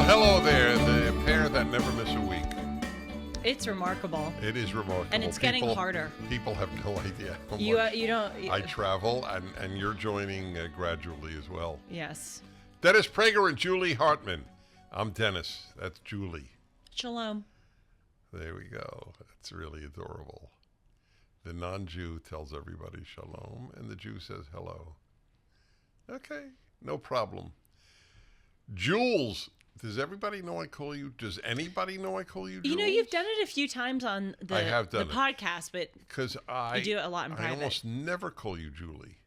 hello there, the pair that never miss a week. It's remarkable. It is remarkable. And it's getting harder. People have no idea how You much don't. I travel, and you're joining gradually as well. Yes. Dennis Prager and Julie Hartman. I'm Dennis. That's Julie. Shalom. There we go. That's really adorable. The non-Jew tells everybody shalom, and the Jew says hello. Okay, no problem. Jules. Does everybody know I call you? Does anybody know I call you Jules? You know, you've done it a few times on the podcast, but you do it a lot in private. I almost never call you Julie.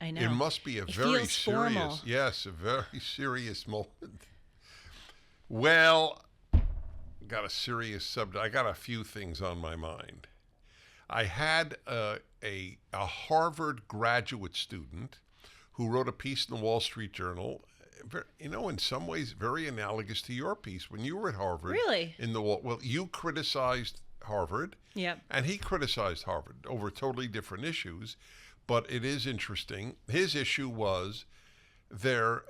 I know. It must be a very serious, formal. Yes, a very serious moment. Well, got a serious subject. I got a few things on my mind. I had a Harvard graduate student who wrote a piece in the Wall Street Journal. You know, in some ways, very analogous to your piece when you were at Harvard. Really? Well, you criticized Harvard. Yep. And he criticized Harvard over totally different issues. But it is interesting. His issue was their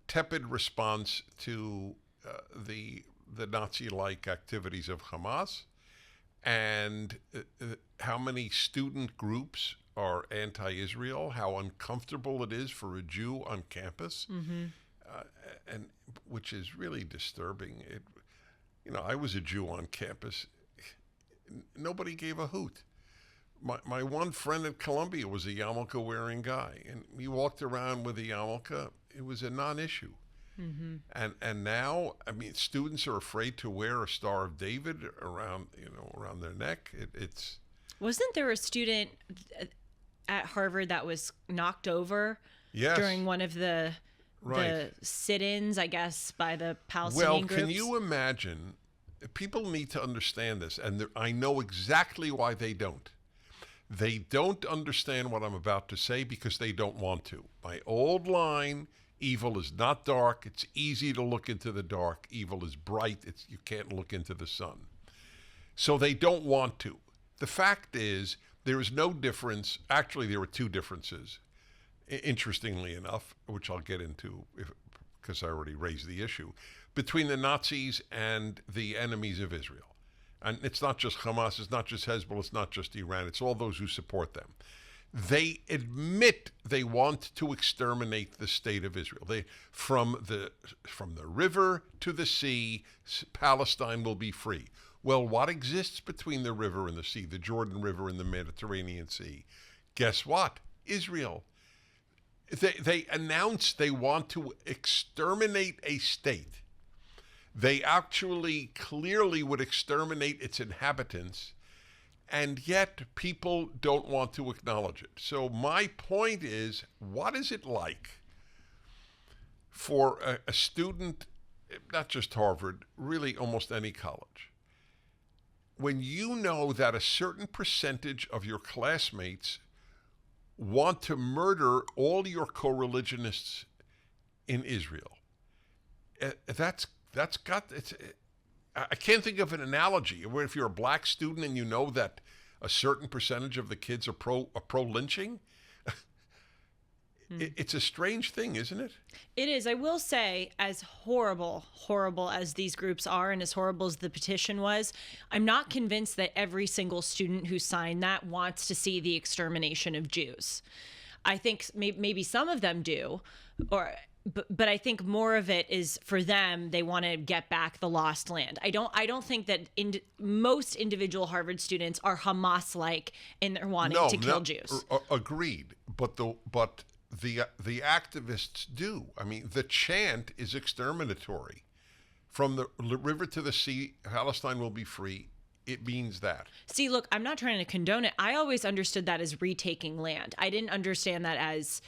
tepid response to the Nazi-like activities of Hamas, and how many student groups are anti-Israel, how uncomfortable it is for a Jew on campus. Mm-hmm. And which is really disturbing. I was a Jew on campus. Nobody gave a hoot. My one friend at Columbia was a yarmulke wearing guy, and he walked around with a yarmulke. It was a non-issue. Mm-hmm. And now, I mean, students are afraid to wear a Star of David around their neck. Wasn't there a student at Harvard that was knocked over during one of the sit-ins, I guess, by the Palestinian groups? Well, can you imagine? People need to understand this, and I know exactly why they don't. They don't understand what I'm about to say because they don't want to. My old line, evil is not dark. It's easy to look into the dark. Evil is bright. You can't look into the sun. So they don't want to. The fact is, there is no difference. Actually, there were two differences. Interestingly enough, which I'll get into because I already raised the issue, between the Nazis and the enemies of Israel. And it's not just Hamas, it's not just Hezbollah, it's not just Iran, it's all those who support them. They admit they want to exterminate the state of Israel. From the river to the sea, Palestine will be free. Well, what exists between the river and the sea, the Jordan River and the Mediterranean Sea? Guess what? Israel. They announced they want to exterminate a state. They actually clearly would exterminate its inhabitants, and yet people don't want to acknowledge it. So my point is, what is it like for a student, not just Harvard, really almost any college, when you know that a certain percentage of your classmates want to murder all your co-religionists in Israel? I can't think of an analogy where if you're a black student and you know that a certain percentage of the kids are pro lynching. It's a strange thing, isn't it? It is. I will say, as horrible as these groups are and as horrible as the petition was, I'm not convinced that every single student who signed that wants to see the extermination of Jews. I think maybe some of them do, but I think more of it is for them. They want to get back the lost land. I don't think that most individual Harvard students are Hamas-like in their wanting to kill Jews. Agreed, but the activists do. I mean, the chant is exterminatory. From the river to the sea, Palestine will be free. It means that. See, look, I'm not trying to condone it. I always understood that as retaking land. I didn't understand that as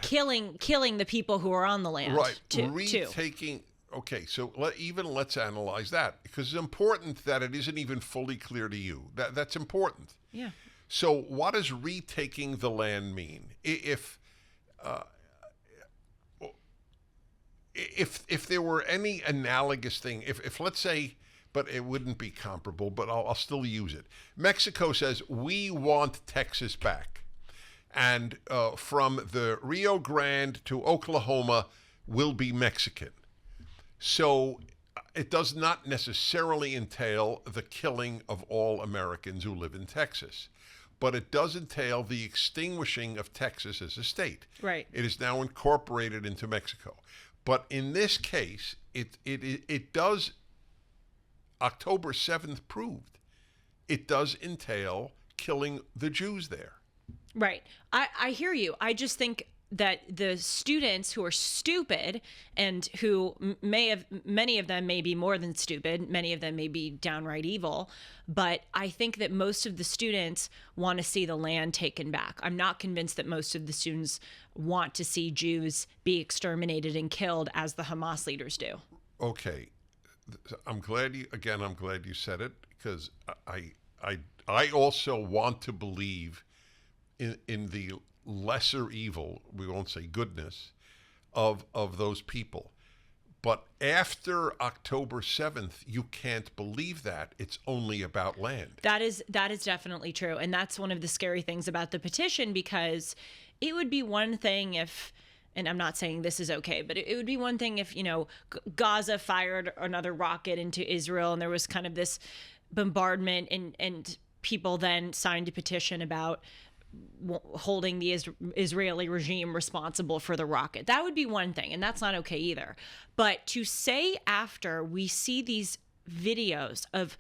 killing the people who are on the land. Right, retaking. Okay, so let's analyze that, because it's important that it isn't even fully clear to you. That's important. Yeah. So what does retaking the land mean? If there were any analogous thing, if let's say, but it wouldn't be comparable, but I'll still use it. Mexico says, we want Texas back. And from the Rio Grande to Oklahoma will be Mexican. So It does not necessarily entail the killing of all Americans who live in Texas, but it does entail the extinguishing of Texas as a state. Right. It is now incorporated into Mexico. But in this case, it does, October 7th proved, it does entail killing the Jews there. Right. I hear you. I just think that the students who are stupid and who many of them may be more than stupid, many of them may be downright evil, but I think that most of the students want to see the land taken back. I'm not convinced that most of the students want to see Jews be exterminated and killed as the Hamas leaders do. Okay. I'm glad you said it, because I also want to believe in the lesser evil, we won't say goodness, of those people. But after October 7th, you can't believe that it's only about land. That is definitely true. And that's one of the scary things about the petition, because it would be one thing if, and I'm not saying this is okay, but it would be one thing if, Gaza fired another rocket into Israel and there was kind of this bombardment and people then signed a petition about holding the Israeli regime responsible for the rocket. That would be one thing, and that's not okay either. But to say after we see these videos of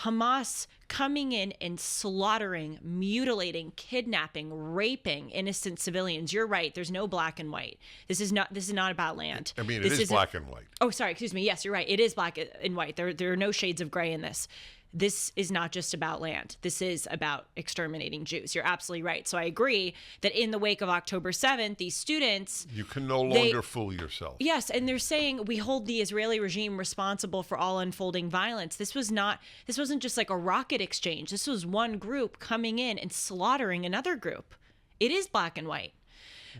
Hamas coming in and slaughtering, mutilating, kidnapping, raping innocent civilians, you're right. There's no black and white. This is not about land. I mean, it is black and white. Oh, sorry. Excuse me. Yes, you're right. It is black and white. There are no shades of gray in this. This is not just about land. This is about exterminating Jews. You're absolutely right. So I agree that in the wake of October 7th, these students... You can no longer fool yourself. Yes, and they're saying we hold the Israeli regime responsible for all unfolding violence. This wasn't just like a rocket exchange. This was one group coming in and slaughtering another group. It is black and white.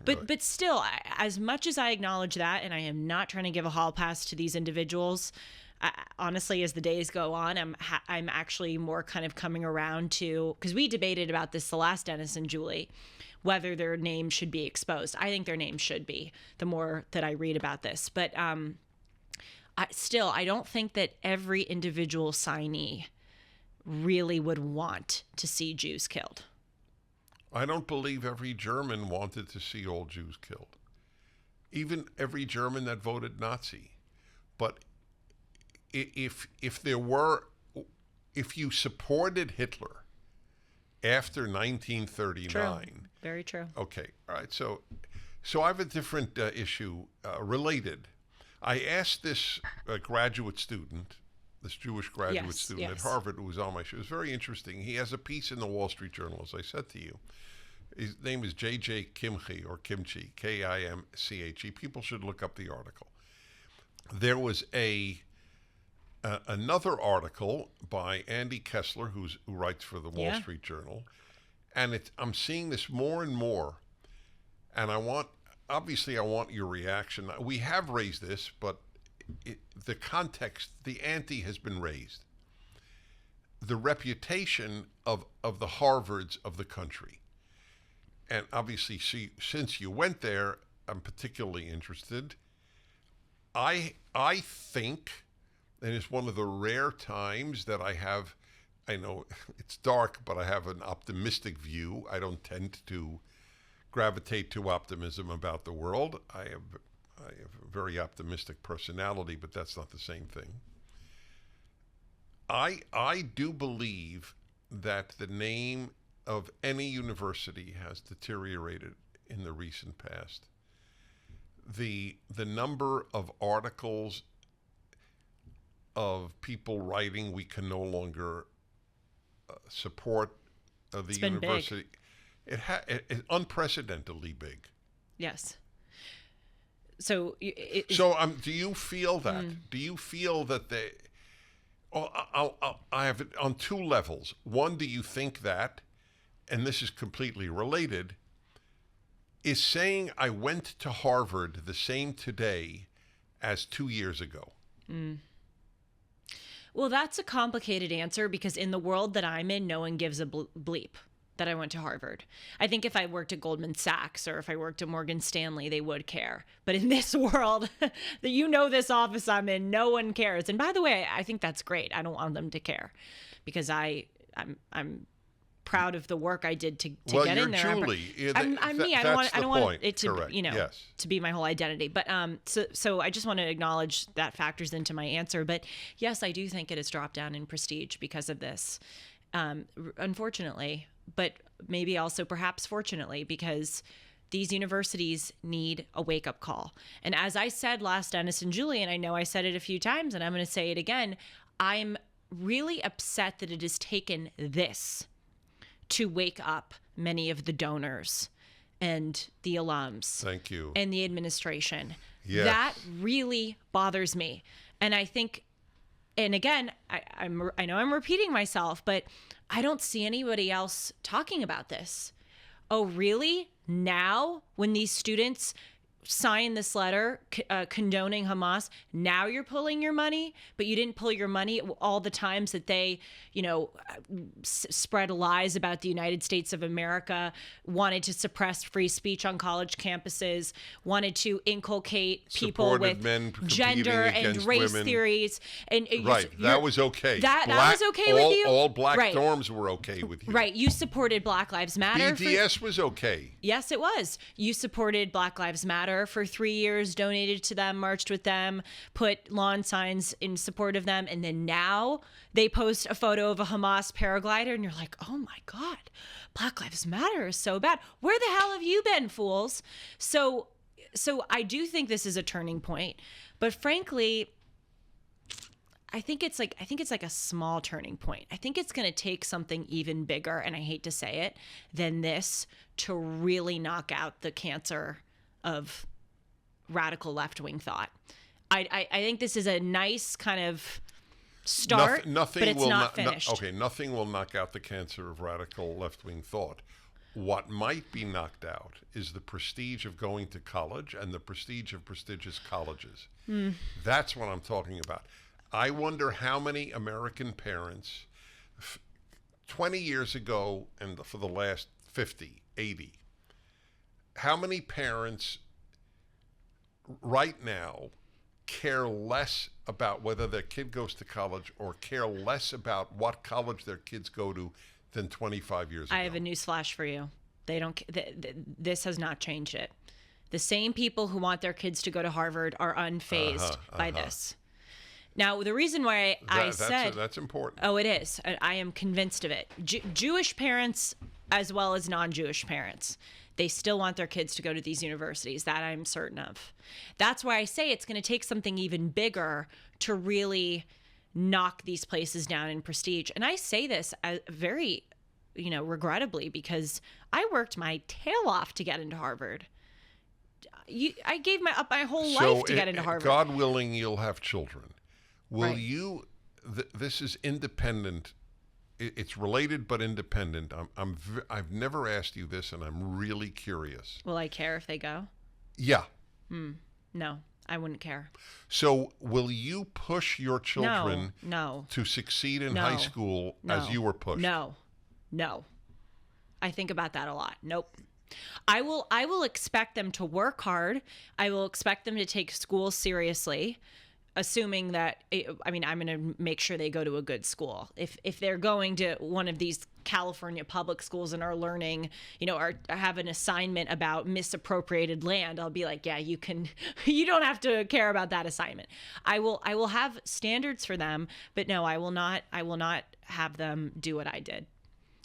But still, as much as I acknowledge that, and I am not trying to give a hall pass to these individuals... honestly, as the days go on, I'm actually more kind of coming around to, because we debated about this the last Dennis and Julie, whether their names should be exposed. I think their names should be, the more that I read about this. But I don't think that every individual signee really would want to see Jews killed. I don't believe every German wanted to see all Jews killed. Even every German that voted Nazi. But if you supported Hitler after 1939, true. Very true. Okay, all right. So I have a different issue related. I asked this graduate student, this Jewish graduate student at Harvard, who was on my show. It was very interesting. He has a piece in the Wall Street Journal, as I said to you. His name is J.J. Kimchi, or Kimchi, K-I-M-C-H-E. People should look up the article. There was another article by Andy Kessler, who writes for the Wall Street Journal, and I'm seeing this more and more, and I want your reaction. We have raised this, but the context, the ante has been raised. The reputation of the Harvards of the country, and obviously, since you went there, I'm particularly interested. I think. And it's one of the rare times that I know it's dark, but I have an optimistic view. I don't tend to gravitate to optimism about the world. I have a very optimistic personality, but that's not the same thing. I do believe that the name of any university has deteriorated in the recent past. The number of articles of people writing we can no longer support the university. It's unprecedentedly big. Yes. So do you feel that? Do you feel that they? I have it on two levels. One, do you think that, and this is completely related, is saying I went to Harvard the same today as 2 years ago? Well, that's a complicated answer, because in the world that I'm in, no one gives a bleep. that I went to Harvard. I think if I worked at Goldman Sachs or if I worked at Morgan Stanley, they would care. But in this world, this office I'm in, no one cares. And by the way, I think that's great. I don't want them to care because I'm proud of the work I did to get in there. Julie. I'm me. I don't want it to, Correct. Yes. to be my whole identity. But so I just want to acknowledge that factors into my answer. But yes, I do think it has dropped down in prestige because of this. Unfortunately, but maybe also perhaps fortunately, because these universities need a wake-up call. And as I said last, Dennis and Julie, and I know I said it a few times, and I'm going to say it again, I'm really upset that it has taken this to wake up many of the donors and the alums. Thank you. And the administration. Yes. That really bothers me. And I think, and again, I know I'm repeating myself, but I don't see anybody else talking about this. Oh, really? Now, when these students sign this letter condoning Hamas, now you're pulling your money, but you didn't pull your money all the times that they, spread lies about the United States of America, wanted to suppress free speech on college campuses, wanted to inculcate people with gender and race theories. And that was okay. That was okay with you? All black dorms were okay with you. Right. You supported Black Lives Matter. BDS was okay. Yes, it was. You supported Black Lives Matter for 3 years, donated to them, marched with them, put lawn signs in support of them. And then now they post a photo of a Hamas paraglider and you're like, oh my God, Black Lives Matter is so bad. Where the hell have you been, fools? So I do think this is a turning point, but frankly, I think it's like a small turning point. I think it's going to take something even bigger, and I hate to say it, than this to really knock out the cancer of radical left-wing thought. I think this is a nice kind of start, but it's not finished. Nothing will knock out the cancer of radical left-wing thought. What might be knocked out is the prestige of going to college and the prestige of prestigious colleges. That's what I'm talking about. I wonder how many American parents 20 years ago and for the last 50, 80, how many parents right now care less about whether their kid goes to college or care less about what college their kids go to than 25 years ago? I have a news flash for you. They don't. This has not changed it. The same people who want their kids to go to Harvard are unfazed by this. Now, the reason why I said that's important. Oh, it is. I am convinced of it. Jewish parents as well as non-Jewish parents, they still want their kids to go to these universities. That I'm certain of. That's why I say it's going to take something even bigger to really knock these places down in prestige. And I say this very, regrettably, because I worked my tail off to get into Harvard. I gave up my whole life to get into Harvard. God willing, you'll have children. Will you? This is independent. It's related but independent. I've never asked you this, and I'm really curious. Will I care if they go? Yeah. No, I wouldn't care. So, will you push your children to succeed in high school as you were pushed? No. I think about that a lot. Nope. I will expect them to work hard. I will expect them to take school seriously, assuming that, I'm going to make sure they go to a good school. If they're going to one of these California public schools and are learning, or have an assignment about misappropriated land, I'll be like, yeah, you don't have to care about that assignment. I will have standards for them, but no, I will not have them do what I did.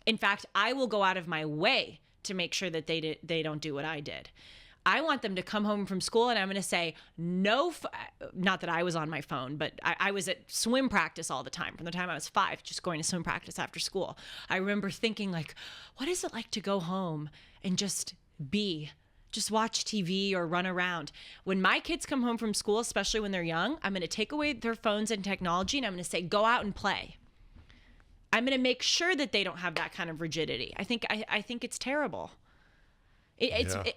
In fact, I will go out of my way to make sure that they don't do what I did. I want them to come home from school and I'm going to say, not that I was on my phone, but I was at swim practice all the time from the time I was 5, just going to swim practice after school. I remember thinking what is it like to go home and just watch TV or run around? When my kids come home from school, especially when they're young, I'm going to take away their phones and technology and I'm going to say, go out and play. I'm going to make sure that they don't have that kind of rigidity. I think it's terrible.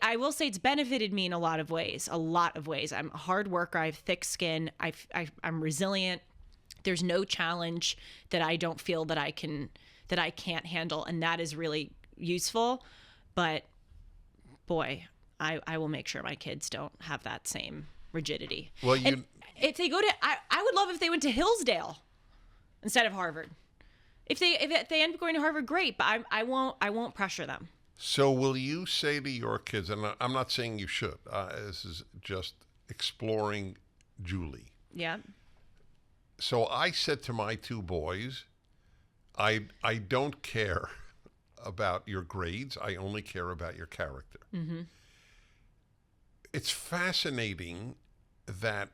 I will say it's benefited me in a lot of ways. I'm a hard worker. I have thick skin. I'm resilient. There's no challenge that I don't feel that I can't handle, and that is really useful, but boy, I will make sure my kids don't have that same rigidity. Well, and if they go to, I would love if they went to Hillsdale instead of Harvard. If they end up going to Harvard, great, but I won't pressure them. So will you say to your kids, and I'm not saying you should, this is just exploring Julie. Yeah. So I said to my two boys, I don't care about your grades. I only care about your character. Mm-hmm. It's fascinating that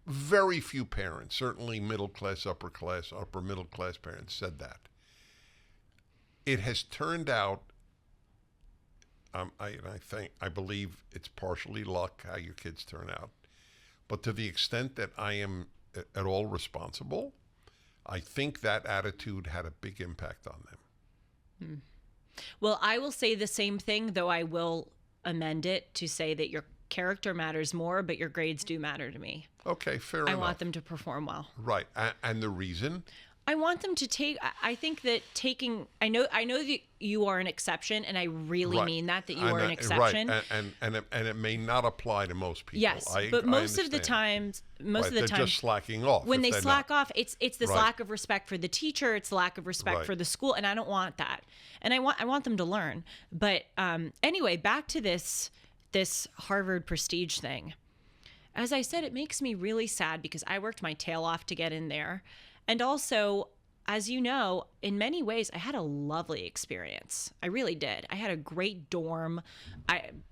very few parents, certainly middle class, upper middle class parents, said that. It has turned out, I believe it's partially luck how your kids turn out, but to the extent that I am at all responsible, I think that attitude had a big impact on them. Well, I will say the same thing, though I will amend it to say that your character matters more, but your grades do matter to me. Okay, fair enough. I want them to perform well. Right. And the reason? I want them to take, I think that taking, I know that you are an exception, and I really mean that you are an exception. Right, and it may not apply to most people. Yes, but most of the time, they're just slacking off. When they slack off, it's this lack of respect for the teacher, it's lack of respect for the school, and I don't want that. And I want them to learn. But anyway, back to this Harvard prestige thing. As I said, it makes me really sad because I worked my tail off to get in there. And also, as you know, in many ways, I had a lovely experience. I really did. I had a great dorm.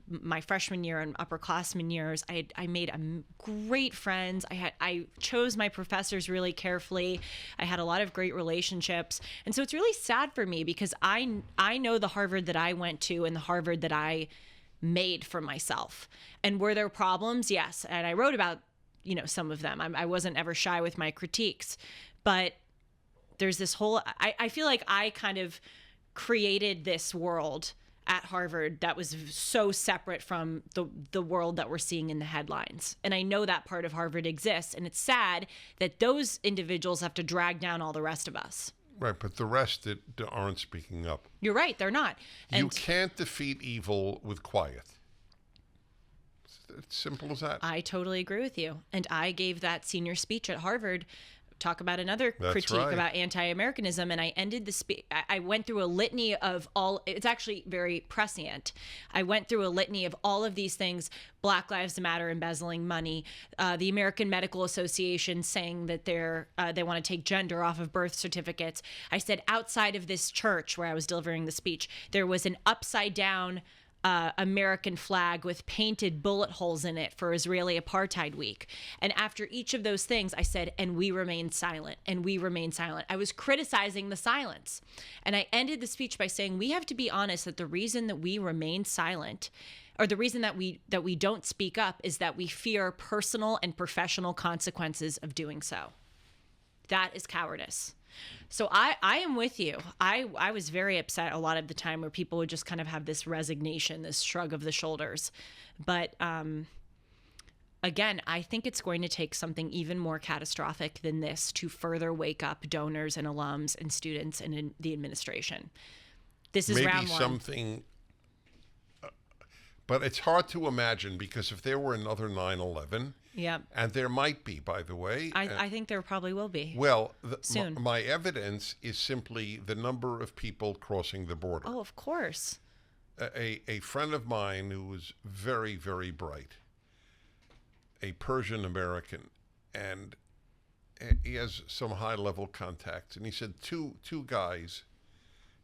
My freshman year and upperclassman years, I made great friends. I chose my professors really carefully. I had a lot of great relationships. And so it's really sad for me because I know the Harvard that I went to and the Harvard that I made for myself. And were there problems? Yes. And I wrote about, some of them. I wasn't ever shy with my critiques. But there's this whole, I feel like I kind of created this world at Harvard that was so separate from the world that we're seeing in the headlines. And I know that part of Harvard exists. And it's sad that those individuals have to drag down all the rest of us. Right, but the rest that aren't speaking up. You're right, they're not. You can't defeat evil with quiet. It's simple as that. I totally agree with you. And I gave that senior speech at Harvard, talk about another critique about anti-Americanism, and I ended the speech. I went through a litany of it's actually very prescient. I went through a litany of all of these things: Black Lives Matter embezzling money, the American Medical Association saying that they want to take gender off of birth certificates. I said outside of this church where I was delivering the speech, there was an upside down American flag with painted bullet holes in it for Israeli Apartheid Week. And after each of those things, I said, and we remain silent, and we remain silent. I was criticizing the silence. And I ended the speech by saying, we have to be honest that the reason that we remain silent, or the reason that we don't speak up, is that we fear personal and professional consequences of doing so. That is cowardice. So I am with you. I was very upset a lot of the time where people would just kind of have this resignation, this shrug of the shoulders. But again, I think it's going to take something even more catastrophic than this to further wake up donors and alums and students and in the administration. This is round one. Maybe something, but it's hard to imagine because if there were another 9/11, yeah, and there might be, by the way. I think there probably will be. Well, soon. My evidence is simply the number of people crossing the border. Oh, of course. A friend of mine who was very, very bright, a Persian American, and he has some high-level contacts, and he said two guys,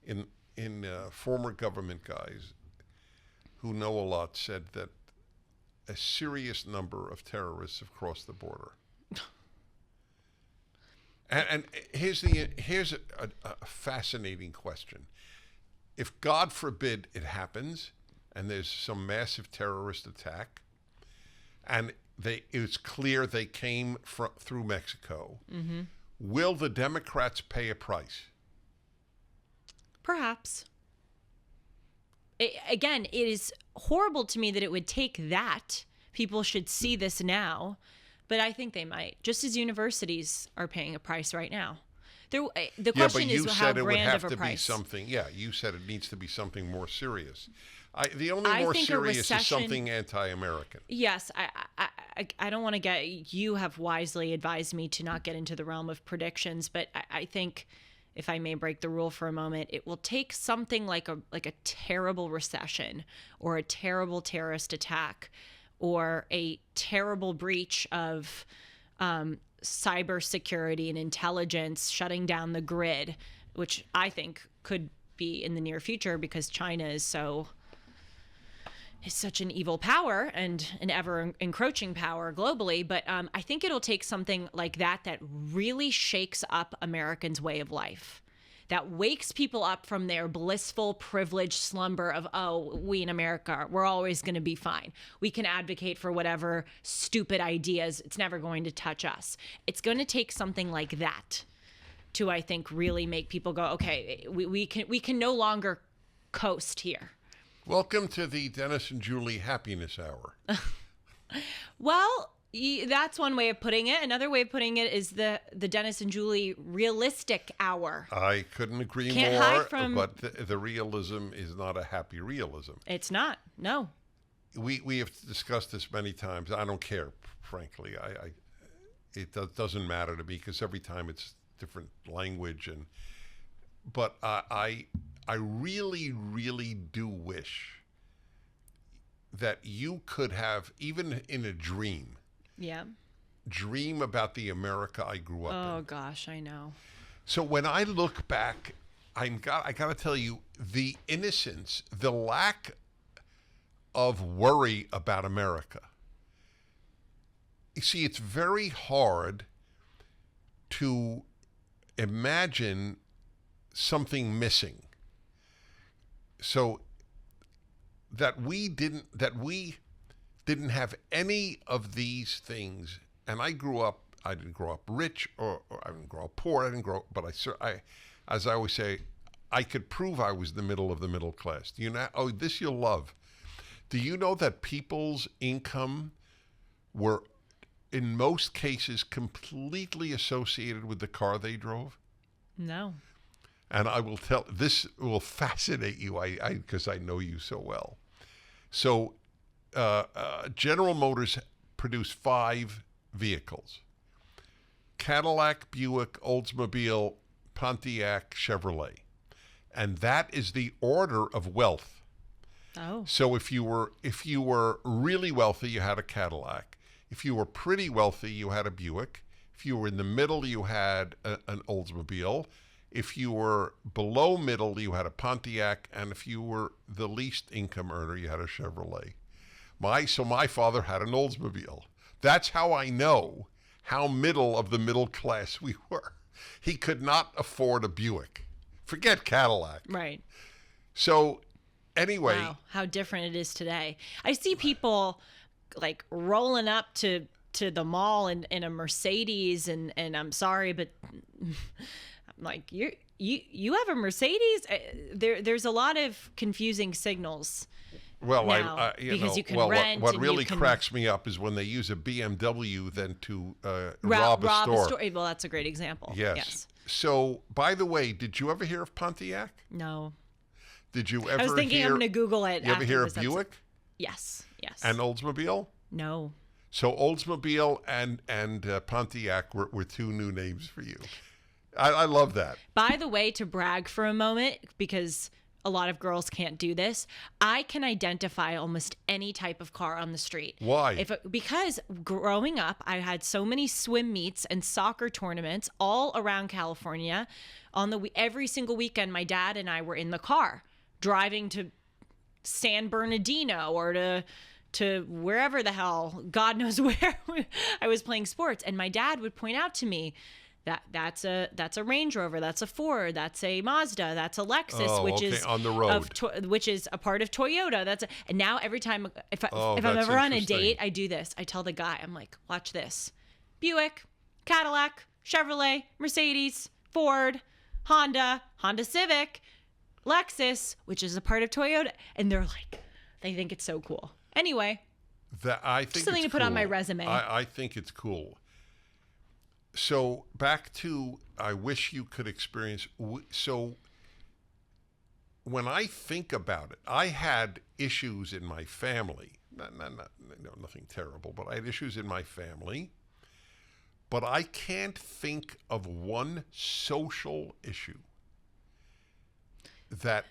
in former government guys, who know a lot, said that a serious number of terrorists have crossed the border. and here's a fascinating question. If, God forbid, it happens, and there's some massive terrorist attack, and it's clear they came through Mexico, mm-hmm. Will the Democrats pay a price? Perhaps. Again, it is horrible to me that it would take that. People should see this now, but I think they might, just as universities are paying a price right now. The question is how grand of a price. But you said it would have to be something. Yeah, you said it needs to be something more serious. The only I more think serious is something anti-American. Yes, I don't want to get. You have wisely advised me to not get into the realm of predictions, but I think, if I may break the rule for a moment, it will take something like a terrible recession or a terrible terrorist attack or a terrible breach of cybersecurity and intelligence shutting down the grid, which I think could be in the near future because China is such an evil power and an ever encroaching power globally. But I think it'll take something like that really shakes up Americans' way of life, that wakes people up from their blissful, privileged slumber of, oh, we in America, we're always going to be fine. We can advocate for whatever stupid ideas. It's never going to touch us. It's going to take something like that to, I think, really make people go, okay, we can no longer coast here. Welcome to the Dennis and Julie Happiness Hour. Well, that's one way of putting it. Another way of putting it is the Dennis and Julie Realistic Hour. I couldn't agree Can't more, hide from... but the realism is not a happy realism. It's not, no. We have discussed this many times. I don't care, frankly. It doesn't matter to me because every time it's different language. But I really, really do wish that you could have, even in a dream, dream about the America I grew up in. Oh, gosh, I know. So when I look back, I got to tell you, the innocence, the lack of worry about America. You see, it's very hard to imagine something missing. So that we didn't have any of these things, and I didn't grow up rich, or I didn't grow up poor. But as I always say, I could prove I was the middle of the middle class. Do you know? Oh, this you'll love. Do you know that people's income were, in most cases, completely associated with the car they drove? No. And I will tell, this will fascinate you, because I know you so well. So General Motors produced 5 vehicles: Cadillac, Buick, Oldsmobile, Pontiac, Chevrolet. And that is the order of wealth. Oh. So if you were really wealthy, you had a Cadillac. If you were pretty wealthy, you had a Buick. If you were in the middle, you had an Oldsmobile. If you were below middle, you had a Pontiac, and if you were the least income earner, you had a Chevrolet. So my father had an Oldsmobile. That's how I know how middle of the middle class we were. He could not afford a Buick. Forget Cadillac. Right. So anyway. Wow, how different it is today. I see people like rolling up to the mall in a Mercedes, and I'm sorry, but like you have a Mercedes? There's a lot of confusing signals. Well, now, because you can rent. What really cracks me up is when they use a BMW then to rob a store. Well, that's a great example. Yes. So, by the way, did you ever hear of Pontiac? No. Did you ever hear? I was thinking I'm going to Google it. You ever hear of Buick? Yes. And Oldsmobile? No. So Oldsmobile and Pontiac were 2 new names for you. I love that. By the way, to brag for a moment, because a lot of girls can't do this, I can identify almost any type of car on the street. Why? Because growing up, I had so many swim meets and soccer tournaments all around California. Every single weekend, my dad and I were in the car driving to San Bernardino or to wherever the hell, God knows where, I was playing sports. And my dad would point out to me, that's a Range Rover, that's a Ford, that's a Mazda, that's a Lexus, which is on the road, which is a part of Toyota. And now every time if I'm ever on a date, I do this. I tell the guy, I'm like, watch this: Buick, Cadillac, Chevrolet, Mercedes, Ford, Honda Civic, Lexus, which is a part of Toyota, and they're like, they think it's so cool. Anyway, I think something to put on my resume. I think it's cool. So back to, I wish you could experience. So when I think about it, I had issues in my family. Nothing terrible, but I had issues in my family. But I can't think of one social issue that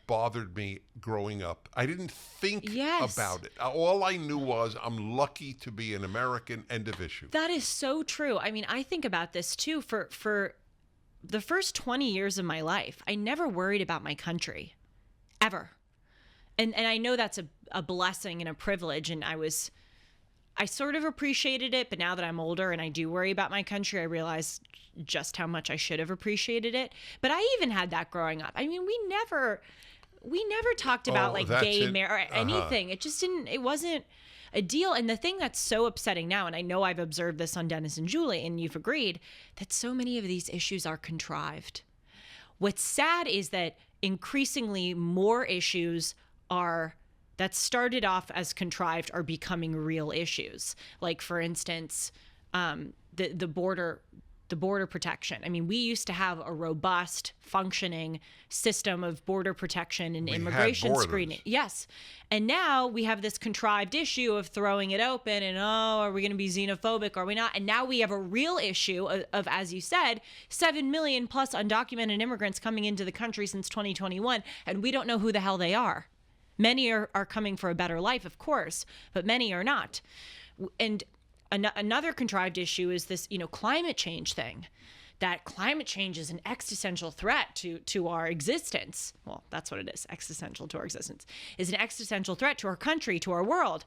bothered me growing up. I didn't think about it. All I knew was I'm lucky to be an American, end of issue. That is so true. I mean, I think about this too. For the first 20 years of my life, I never worried about my country, ever. And I know that's a blessing and a privilege, and I sort of appreciated it, but now that I'm older and I do worry about my country, I realize just how much I should have appreciated it. But I even had that growing up. I mean, we never talked about like gay marriage or anything. It just didn't, it wasn't a deal. And the thing that's so upsetting now, and I know I've observed this on Dennis and Julie, and you've agreed, that so many of these issues are contrived. What's sad is that increasingly more issues that started off as contrived are becoming real issues. Like, for instance, the border protection. I mean, we used to have a robust, functioning system of border protection and immigration screening. Yes. And now we have this contrived issue of throwing it open and, are we going to be xenophobic? Are we not? And now we have a real issue of, as you said, 7 million plus undocumented immigrants coming into the country since 2021, and we don't know who the hell they are. Many are coming for a better life, of course, but many are not. And another contrived issue is this, climate change thing. That climate change is an existential threat to our existence. Well, that's what it is. Existential to our existence is an existential threat to our country, to our world.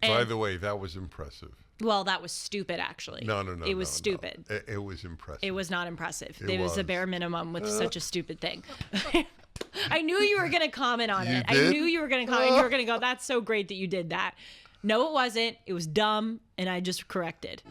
And, by the way, that was impressive. Well, that was stupid, actually. No. It was stupid. No. It was impressive. It was not impressive. It was a bare minimum with such a stupid thing. I knew you were going to comment on it. Did? I knew you were going to comment. You were going to go, that's so great that you did that. No, it wasn't. It was dumb, and I just corrected.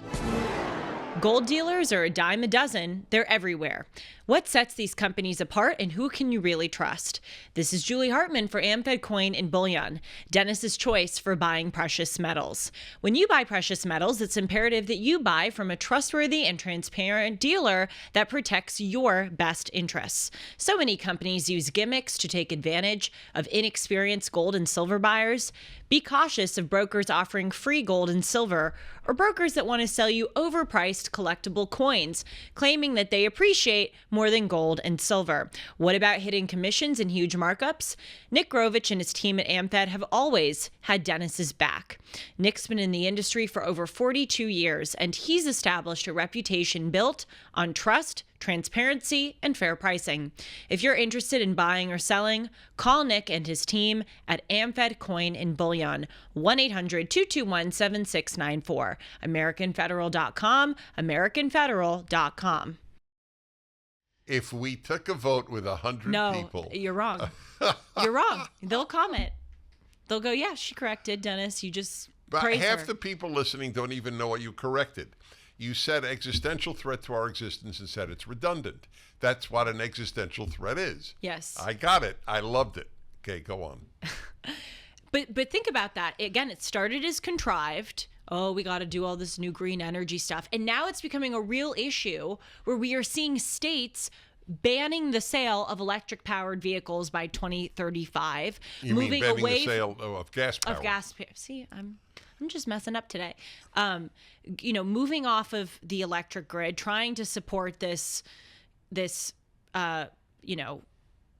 Gold dealers are a dime a dozen. They're everywhere. What sets these companies apart, and who can you really trust? This is Julie Hartman for AmFed Coin and Bullion, Dennis's choice for buying precious metals. When you buy precious metals, it's imperative that you buy from a trustworthy and transparent dealer that protects your best interests. So many companies use gimmicks to take advantage of inexperienced gold and silver buyers. Be cautious of brokers offering free gold and silver, or brokers that want to sell you overpriced collectible coins, claiming that they appreciate more than gold and silver. What about hidden commissions and huge markups? Nick Grovich and his team at AmFed have always had Dennis's back. Nick's been in the industry for over 42 years, and he's established a reputation built on trust, transparency, and fair pricing. If you're interested in buying or selling, call Nick and his team at AmFed Coin and Bullion, 1-800-221-7694, AmericanFederal.com, AmericanFederal.com. If we took a vote with 100 people... No, you're wrong. You're wrong. They'll comment. They'll go, yeah, she corrected, Dennis. You just praise her. Half the people listening don't even know what you corrected. You said existential threat to our existence and said it's redundant. That's what an existential threat is. Yes. I got it. I loved it. Okay, go on. But think about that. Again, it started as contrived. Oh, we got to do all this new green energy stuff. And now it's becoming a real issue where we are seeing states banning the sale of electric-powered vehicles by 2035. You mean banning the sale of gas power? See, I'm just messing up today. Moving off of the electric grid, trying to support this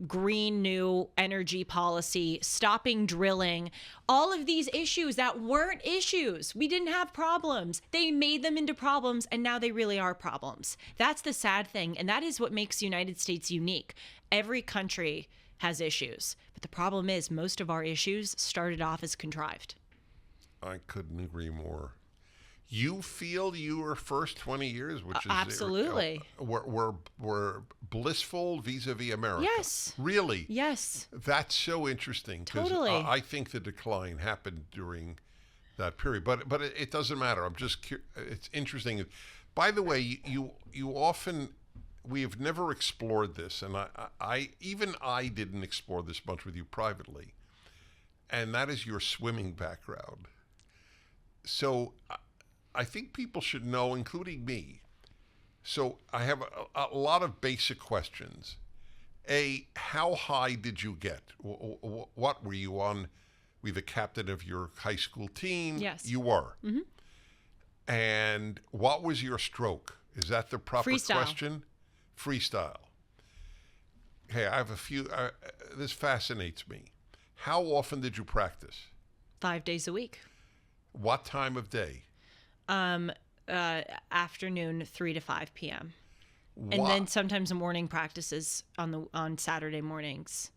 green new energy policy, stopping drilling, all of these issues that weren't issues. We didn't have problems. They made them into problems, and now they really are problems. That's the sad thing, and that is what makes the United States unique. Every country has issues, but the problem is most of our issues started off as contrived. I couldn't agree more. You feel your first 20 years, which is absolutely were blissful vis-a-vis America. Yes. Really? Yes. That's so interesting. Totally. I think the decline happened during that period, but it doesn't matter. I'm just it's interesting. By the way, you often, we have never explored this, and I didn't explore this much with you privately, and that is your swimming background. So I think people should know, including me, So I have a lot of basic questions. A, how high did you get? What were you on? Were you the captain of your high school team? Yes. You were. Mm-hmm. And what was your stroke? Is that the proper Freestyle. question? Freestyle. Hey, I have a few. This fascinates me. How often did you practice? 5 days a week. What time of day? Afternoon, 3 to 5 p.m. And then sometimes morning practices on Saturday mornings.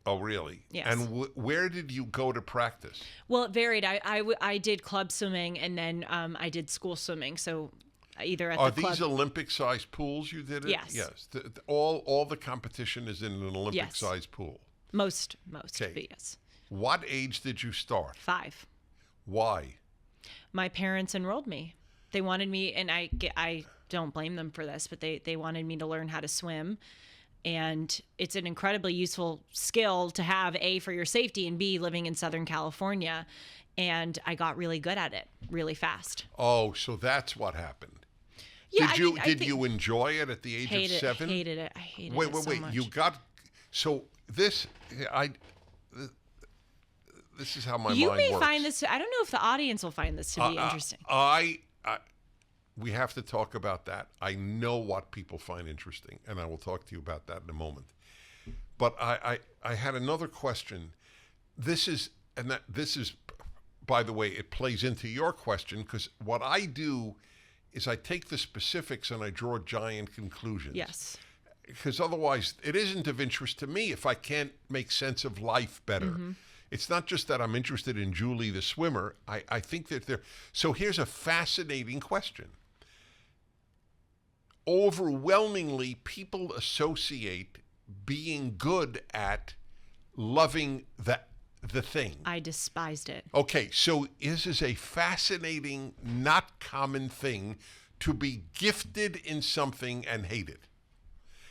Oh, really? Yes. And where did you go to practice? Well, it varied. I did club swimming, and then I did school swimming. So either at Are the club. these Olympic-sized pools you did it? Yes. Yes. All the competition is in an Olympic-sized pool. Most, Okay. but yes. What age did you start? 5. Why? My parents enrolled me. They wanted me, and I don't blame them for this, but they wanted me to learn how to swim. And it's an incredibly useful skill to have, A, for your safety, and B, living in Southern California. And I got really good at it really fast. Oh, so that's what happened. Yeah, Did you enjoy it at the age of 7? Hated it. I hated Wait, it so much. You got so this this is how my You mind may works. find this. I don't know if the audience will find this to be interesting. We have to talk about that. I know what people find interesting, and I will talk to you about that in a moment. But I had another question. This is, by the way, it plays into your question, because what I do is I take the specifics and I draw giant conclusions. Yes. Because otherwise, it isn't of interest to me if I can't make sense of life better. Mm-hmm. It's not just that I'm interested in Julie the swimmer. I think that they're... So here's a fascinating question. Overwhelmingly, people associate being good at loving the thing. I despised it. Okay, so this is a fascinating, not common thing to be gifted in something and hate it.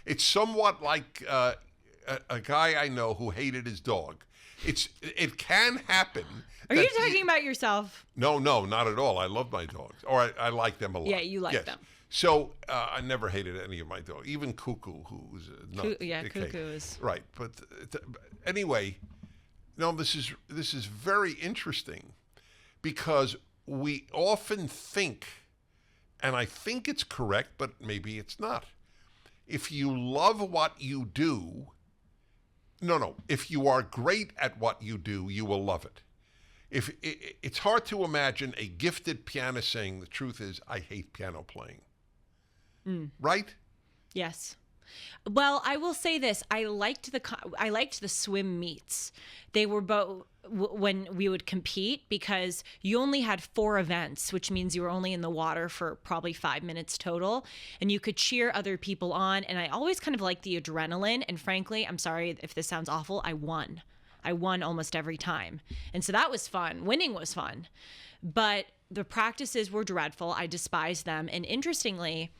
It's somewhat like a guy I know who hated his dog. It can happen. Are you talking about yourself? No, not at all. I love my dogs, or I like them a lot. Yeah, you like them. So I never hated any of my dogs, even Cuckoo, who's not. Cuckoo is right. But anyway, no, this is very interesting, because we often think, and I think it's correct, but maybe it's not. If you love what you do, if you are great at what you do, you will love it. It's hard to imagine a gifted pianist saying, the truth is, I hate piano playing. Right? Yes. Well, I will say this: I liked the swim meets. They were both when we would compete, because you only had 4 events, which means you were only in the water for probably 5 minutes total, and you could cheer other people on. And I always kind of liked the adrenaline. And frankly, I'm sorry if this sounds awful, I won almost every time, and so that was fun. Winning was fun, but the practices were dreadful. I despised them. And interestingly,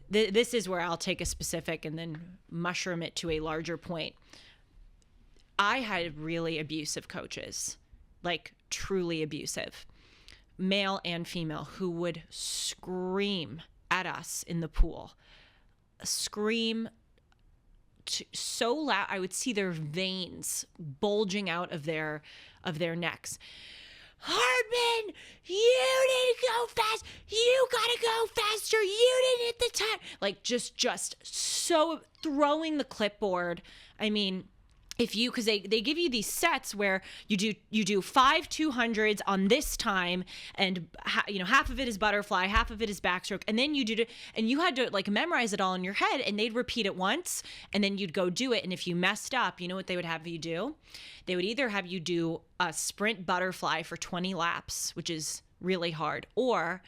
this is where I'll take a specific and then mushroom it to a larger point. I had really abusive coaches, like truly abusive, male and female, who would scream at us in the pool, scream so loud I would see their veins bulging out of their necks. Hartman, you need to go fast. You gotta go faster. You didn't hit the time. Like just so throwing the clipboard. I mean, because they give you these sets where you do 5 200s on this time, and half of it is butterfly, half of it is backstroke, and then you had to like memorize it all in your head, and they'd repeat it once, and then you'd go do it. And if you messed up, you know what they would have you do? They would either have you do a sprint butterfly for 20 laps, which is really hard, or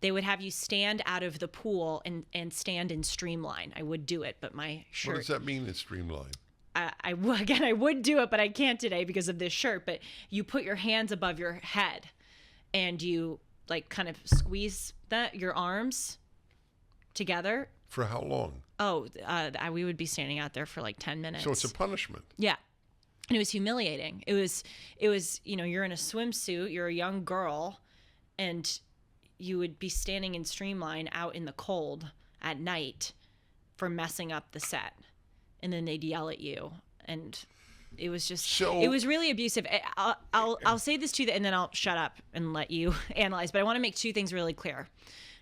they would have you stand out of the pool and stand in streamline. I would do it, but my shirt. What does that mean in streamline? I would do it, but I can't today because of this shirt. But you put your hands above your head, and you like kind of squeeze your arms together. For how long? Oh, we would be standing out there for like 10 minutes. So it's a punishment. Yeah. And it was humiliating. It was, you're in a swimsuit, you're a young girl, and you would be standing in streamline out in the cold at night for messing up the set. And then they'd yell at you. And it was just, it was really abusive. I'll say this to you, and then I'll shut up and let you analyze. But I want to make two things really clear.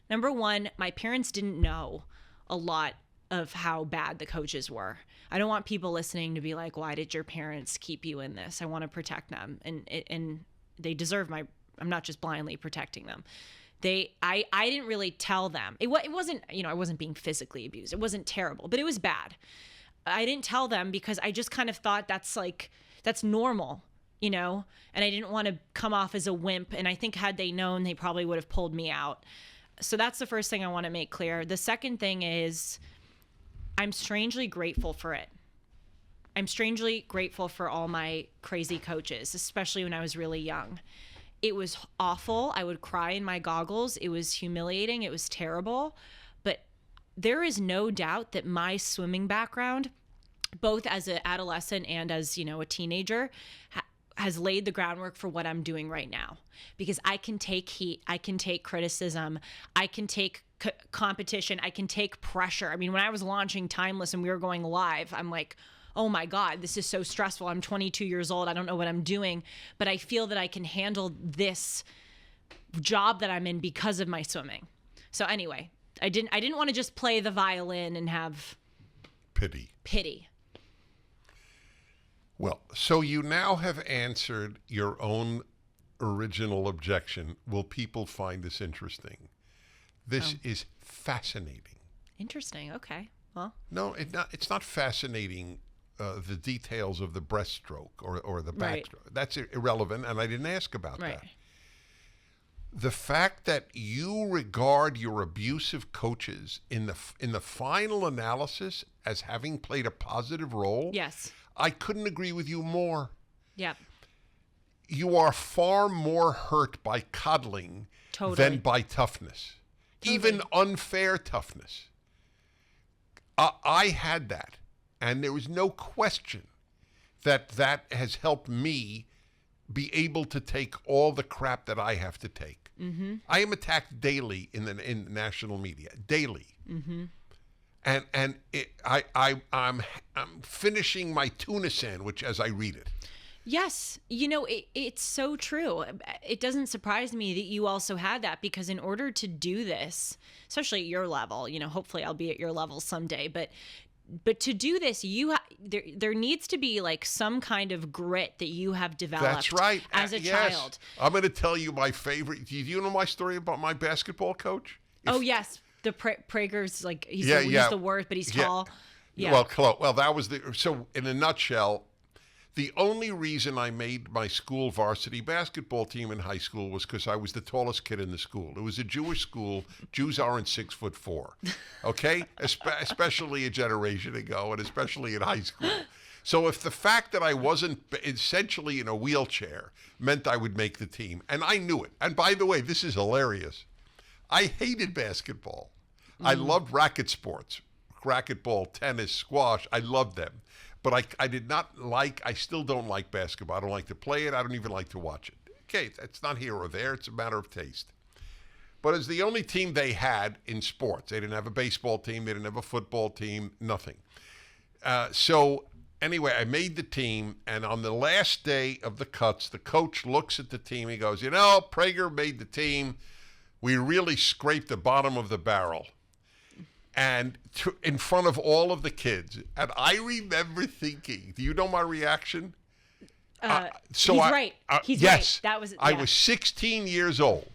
Number one, my parents didn't know a lot of how bad the coaches were. I don't want people listening to be like, why did your parents keep you in this? I want to protect them. And they deserve I'm not just blindly protecting them. I didn't really tell them. It wasn't, I wasn't being physically abused. It wasn't terrible, but it was bad. I didn't tell them because I just kind of thought that's normal, and I didn't want to come off as a wimp. And I think had they known, they probably would have pulled me out. So that's the first thing I want to make clear. The second thing is I'm strangely grateful for it. I'm strangely grateful for all my crazy coaches, especially when I was really young. It was awful. I would cry in my goggles. It was humiliating. It was terrible. But there is no doubt that my swimming background, both as an adolescent and as, a teenager, has laid the groundwork for what I'm doing right now. Because I can take heat. I can take criticism. I can take competition. I can take pressure. I mean, when I was launching Timeless and we were going live, I'm like, oh my God, this is so stressful. I'm 22 years old. I don't know what I'm doing, but I feel that I can handle this job that I'm in because of my swimming. So anyway, I didn't want to just play the violin and have pity. Well, so you now have answered your own original objection. Will people find this interesting? This is fascinating. Interesting. Okay. Well, no, it's not fascinating. The details of the breaststroke or the backstroke. Right. That's irrelevant, and I didn't ask about that. The fact that you regard your abusive coaches in the final analysis as having played a positive role, yes, I couldn't agree with you more. Yeah. You are far more hurt by coddling than by toughness, even unfair toughness. I had that. And there is no question that has helped me be able to take all the crap that I have to take. Mm-hmm. I am attacked daily in the national media, daily. Mm-hmm. And I'm finishing my tuna sandwich as I read it. Yes. It's so true. It doesn't surprise me that you also had that, because in order to do this, especially at your level, hopefully I'll be at your level someday, but to do this, there needs to be like some kind of grit that you have developed. That's right. As a child. I'm going to tell you my favorite. Do you know my story about my basketball coach? Yes. The Prager's like, he's the worst, but he's tall. Yeah. Well, close. Well, that was so in a nutshell, the only reason I made my school varsity basketball team in high school was because I was the tallest kid in the school. It was a Jewish school. Jews aren't 6'4", okay? Especially a generation ago, and especially in high school. So if the fact that I wasn't essentially in a wheelchair meant I would make the team, and I knew it. And by the way, this is hilarious. I hated basketball. I loved racket sports, racquetball, tennis, squash. I loved them. But I still don't like basketball. I don't like to play it. I don't even like to watch it. Okay, it's not here or there. It's a matter of taste. But it's the only team they had in sports. They didn't have a baseball team. They didn't have a football team. Nothing. So anyway, I made the team. And on the last day of the cuts, the coach looks at the team. He goes, Prager made the team. We really scraped the bottom of the barrel. And in front of the kids. And I remember thinking, do you know my reaction? He's right. He's yes, right. I was 16 years old.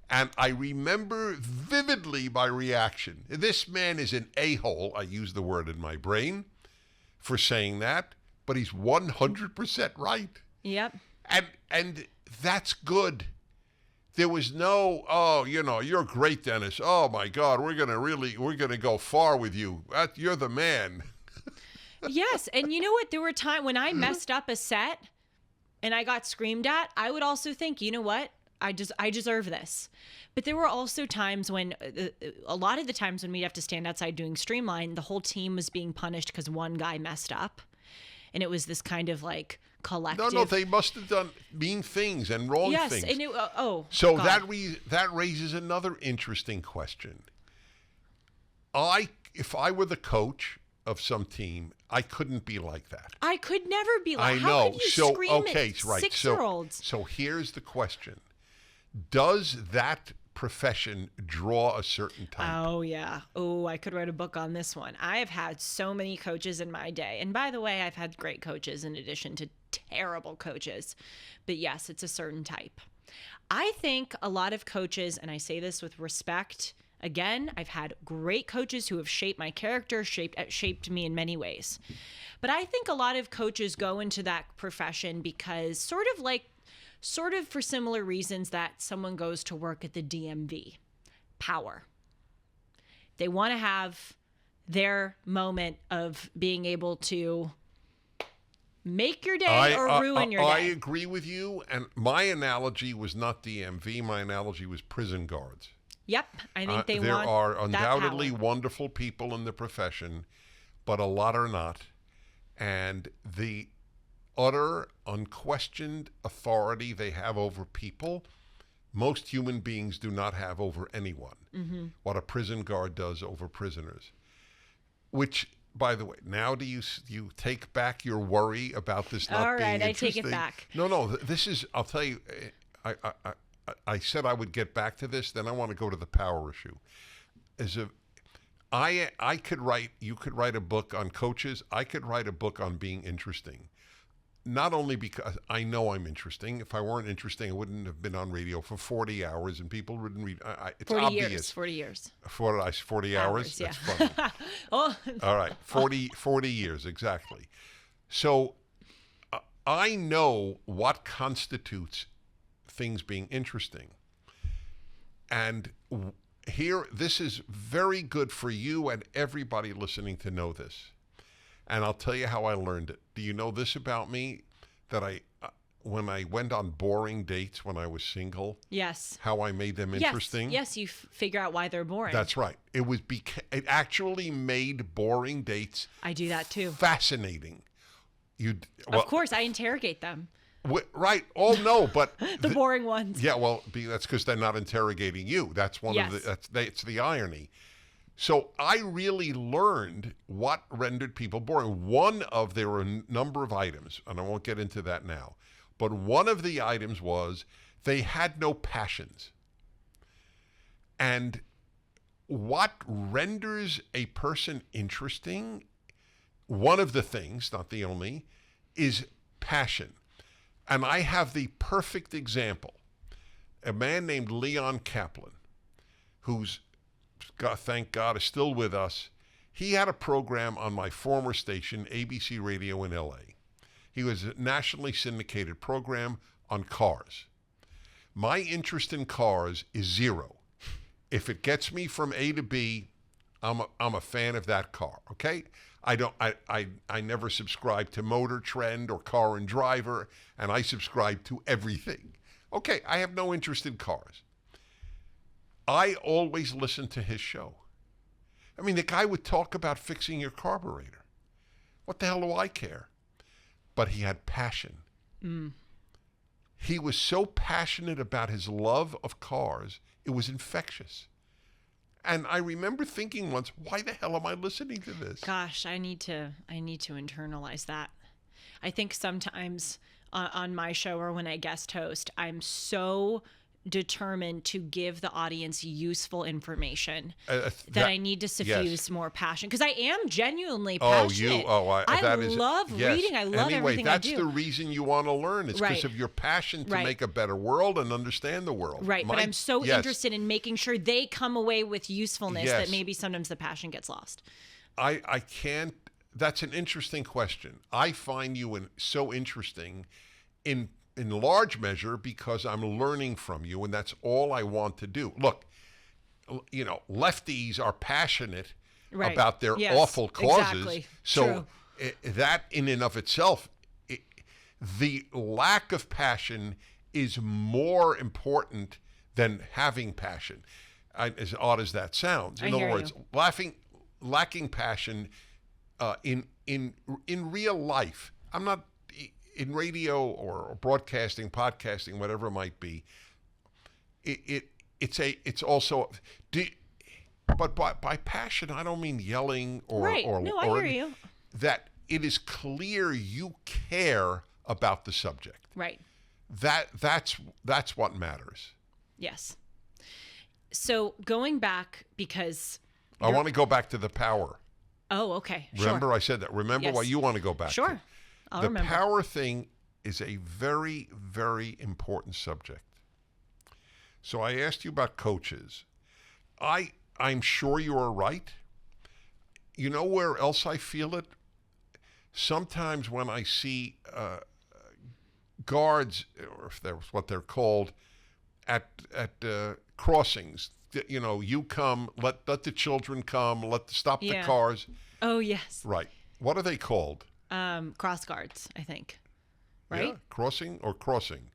And I remember vividly my reaction. This man is an a-hole. I use the word in my brain for saying that. But he's 100% right. Yep. And that's good. There was no, you're great, Dennis. Oh my God, we're gonna go far with you. You're the man. Yes, and you know what? There were times when I messed up a set, and I got screamed at. I would also think, you know what? I deserve this. But there were also times when, a lot of the times when we'd have to stand outside doing Streamline, the whole team was being punished because one guy messed up, and it was this kind of like collective. No, they must have done mean things and wrong things. Yes, and so God. that raises another interesting question. if I were the coach of some team, I couldn't be like that. I could never be like. I How know. could you So scream okay, at right. 6-year-olds? So here's the question: does that profession draw a certain type? Oh yeah. Oh, I could write a book on this one. I have had so many coaches in my day, and by the way, I've had great coaches in addition to terrible coaches. But yes, it's a certain type. I think a lot of coaches, and I say this with respect. Again, I've had great coaches who have shaped my character, shaped me in many ways. But I think a lot of coaches go into that profession because sort of for similar reasons that someone goes to work at the DMV. Power. They want to have their moment of being able to make your day or ruin your day. I agree with you. And my analogy was not DMV. My analogy was prison guards. Yep, I think there want are that undoubtedly power. wonderful people in the profession, but a lot are not. And the utter, unquestioned authority they have over people, most human beings do not have over anyone. Mm-hmm. What a prison guard does over prisoners. Which, by the way, now do you take back your worry about this not being interesting? All right, I take it back. No, this is, I'll tell you, I said I would get back to this, then I want to go to the power issue. I could write, you could write a book on coaches, I could write a book on being interesting. Not only because I know I'm interesting. If I weren't interesting, I wouldn't have been on radio for 40 hours and people wouldn't read. It's 40 obvious. Years, 40 years. 40 hours? Yeah. That's funny. Oh. All right, 40 years, exactly. So I know what constitutes things being interesting. And here, this is very good for you and everybody listening to know this. And I'll tell you how I learned it. Do you know this about me? That when I went on boring dates when I was single, yes, how I made them interesting. Yes, you figure out why they're boring. That's right. It actually made boring dates. I do that too. Fascinating. Of course, I interrogate them. Right. Oh no, but the boring ones. Yeah, well, that's because they're not interrogating you. That's one of the. It's the irony. So I really learned what rendered people boring. There were a number of items, and I won't get into that now, but one of the items was they had no passions. And what renders a person interesting, one of the things, not the only, is passion. And I have the perfect example. A man named Leon Kaplan, who's, thank God, is still with us. He had a program on my former station, ABC Radio in LA. He was a nationally syndicated program on cars. My interest in cars is zero. If it gets me from A to B, I'm a fan of that car, okay? I never subscribe to Motor Trend or Car and Driver, and I subscribe to everything. Okay, I have no interest in cars. I always listen to his show. I mean, the guy would talk about fixing your carburetor. What the hell do I care? But he had passion. Mm. He was so passionate about his love of cars, it was infectious. And I remember thinking once, why the hell am I listening to this? Gosh, I need to internalize that. I think sometimes on my show or when I guest host, I'm so determined to give the audience useful information that I need to suffuse more passion, because I am genuinely passionate. I love reading. I love everything I do. That's the reason you want to learn. It's because of your passion to make a better world and understand the world. Right, but I'm so interested in making sure they come away with usefulness that maybe sometimes the passion gets lost. I can't. That's an interesting question. I find you so interesting in large measure because I'm learning from you, and that's all I want to do. Look, lefties are passionate about their awful causes. Exactly. So that in and of itself, the lack of passion is more important than having passion, as odd as that sounds. In other words, lacking passion in real life. I'm not in radio or broadcasting, podcasting, whatever it might be. It's also. But by passion, I don't mean yelling or Right. No, I hear you. That it is clear you care about the subject. Right. That's what matters. Yes. So going back, because I want to go back to the power. Oh, okay. Remember sure. I said that. Remember Yes. what you want to go back to. Sure. I'll The remember. power thing is a very, very important subject. So I asked you about coaches. I'm sure you are right. You know where else I feel it? Sometimes when I see guards, or if that's what they're called, at crossings. You know, you come, let the children come, stop the cars. Oh, yes. Right. What are they called? Cross guards, I think. Right? Yeah, crossing or crossing?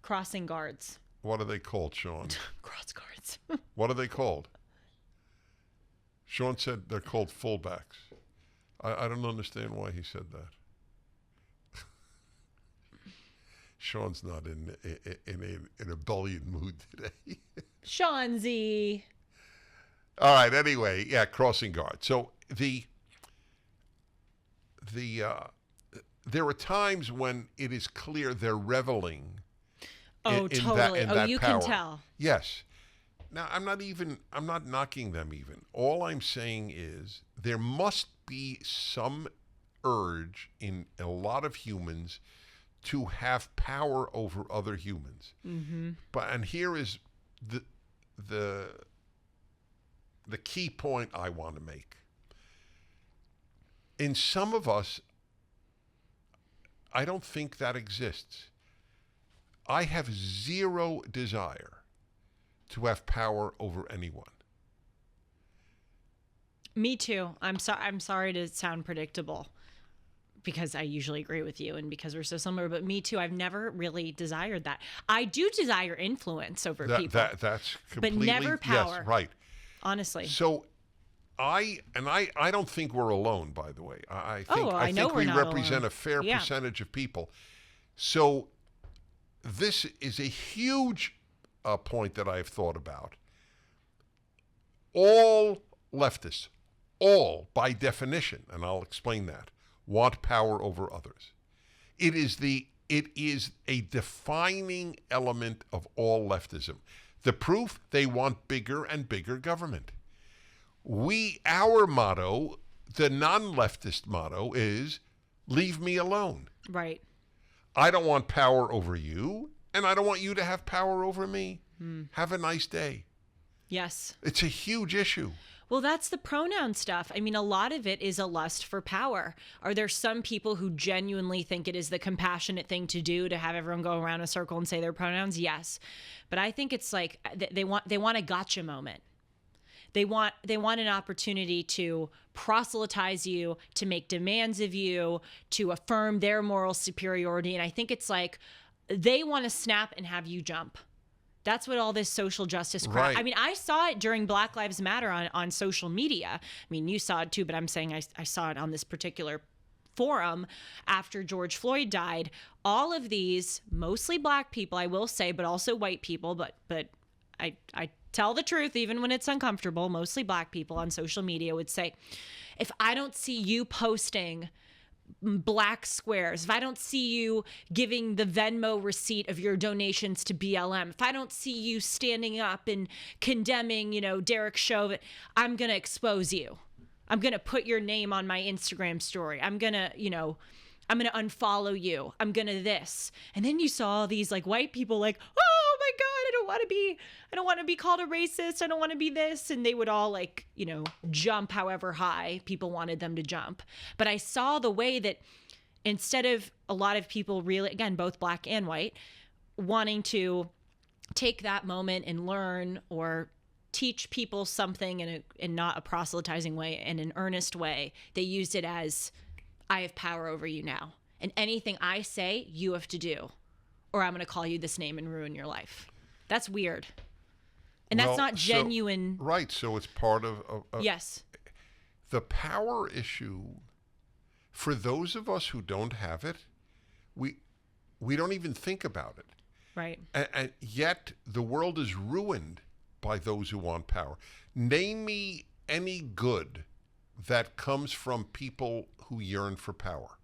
Crossing guards. What are they called, Sean? Cross guards. What are they called? Sean said they're called fullbacks. I don't understand why he said that. Sean's not in a bullion mood today. Seanzy. All right. Anyway, yeah, crossing guard. So there are times when it is clear they're reveling. Oh, totally. That You power. can tell. Yes. Now, I'm not knocking them even. All I'm saying is there must be some urge in a lot of humans to have power over other humans. Mm-hmm. And here is the key point I want to make. In some of us, I don't think that exists. I have zero desire to have power over anyone. Me too. I'm sorry to sound predictable, because I usually agree with you and because we're so similar, but me too. I've never really desired that. I do desire influence over people. That's completely, but never power. Yes, right. Honestly. So I don't think we're alone, by the way. I think we represent a fair percentage of people. So this is a huge point that I've thought about. All leftists, all by definition, and I'll explain that, want power over others. It is a defining element of all leftism. The proof, they want bigger and bigger government. Our motto, the non-leftist motto, is leave me alone. Right. I don't want power over you, and I don't want you to have power over me. Have a nice day. Yes. It's a huge issue. Well, that's the pronoun stuff. I mean, a lot of it is a lust for power. Are there some people who genuinely think it is the compassionate thing to do to have everyone go around a circle and say their pronouns? Yes. But I think it's like they want a gotcha moment. They want an opportunity to proselytize you, to make demands of you, to affirm their moral superiority. And I think it's like they want to snap and have you jump. That's what all this social justice crap. Right. I mean, I saw it during Black Lives Matter on social media. I mean, you saw it too, but I'm saying I saw it on this particular forum after George Floyd died. All of these, mostly black people, I will say, but also white people, but I tell the truth, even when it's uncomfortable, mostly black people on social media would say, if I don't see you posting black squares, if I don't see you giving the Venmo receipt of your donations to BLM, if I don't see you standing up and condemning, Derek Chauvin, I'm going to expose you. I'm going to put your name on my Instagram story. I'm going to, I'm going to unfollow you. I'm going to this. And then you saw all these like white people like, oh my God, I don't want to be called a racist. I don't want to be this. And they would all like, jump however high people wanted them to jump. But I saw the way that instead of a lot of people really, again, both black and white, wanting to take that moment and learn or teach people something in not a proselytizing way, in an earnest way, they used it as, I have power over you now. And anything I say, you have to do, or I'm going to call you this name and ruin your life. That's weird. And that's not genuine. Right. So it's part of yes. The power issue. For those of us who don't have it, we don't even think about it. Right. And yet the world is ruined by those who want power. Name me any good that comes from people who yearn for power.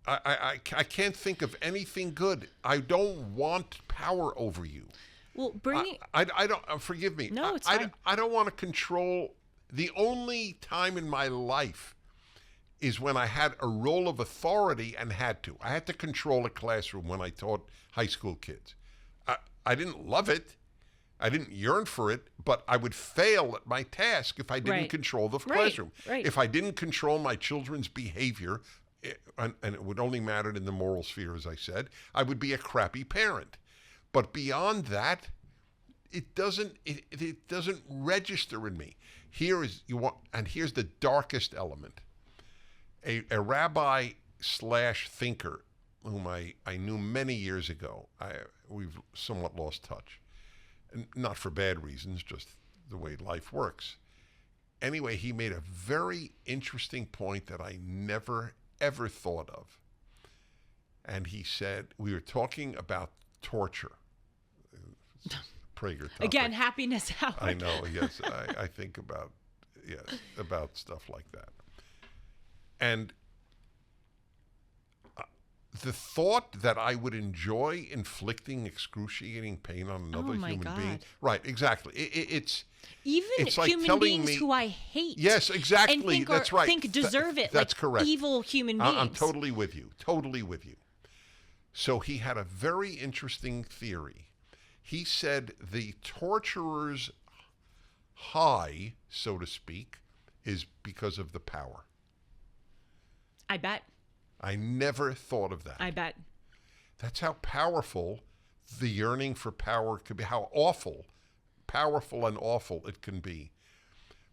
I can't think of anything good. I don't want power over you. Well, bringing... I don't, forgive me. No, it's fine. I don't want to control. The only time in my life is when I had a role of authority and had to. I had to control a classroom when I taught high school kids. I didn't love it. I didn't yearn for it, but I would fail at my task if I didn't control the classroom. Right. If I didn't control my children's behavior, and it would only matter in the moral sphere, as I said, I would be a crappy parent. But beyond that, it doesn't register in me. Here's the darkest element. A rabbi / thinker whom I knew many years ago. We've somewhat lost touch. Not for bad reasons, just the way life works. Anyway, he made a very interesting point that I never, ever thought of. And he said, we were talking about torture. Prager topic. Again, happiness hour. I know, yes. I think about stuff like that. And the thought that I would enjoy inflicting excruciating pain on another human being. Right, exactly. It's like human beings who I hate. Yes, exactly. And think that's right. Think deserve it. That's correct. Evil human beings. I'm totally with you. Totally with you. So he had a very interesting theory. He said the torturer's high, so to speak, is because of the power. I bet. I never thought of that. I bet. That's how powerful the yearning for power could be, how powerful and awful it can be.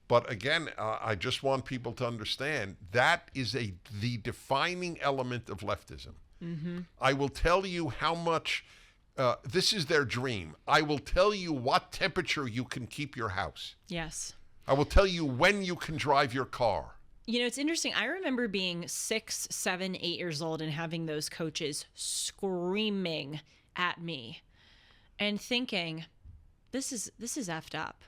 But again, I just want people to understand that is the defining element of leftism. Mm-hmm. I will tell you how much, this is their dream. I will tell you what temperature you can keep your house. Yes. I will tell you when you can drive your car. You know, it's interesting. I remember being 6, 7, 8 years old and having those coaches screaming at me and thinking, this is effed up.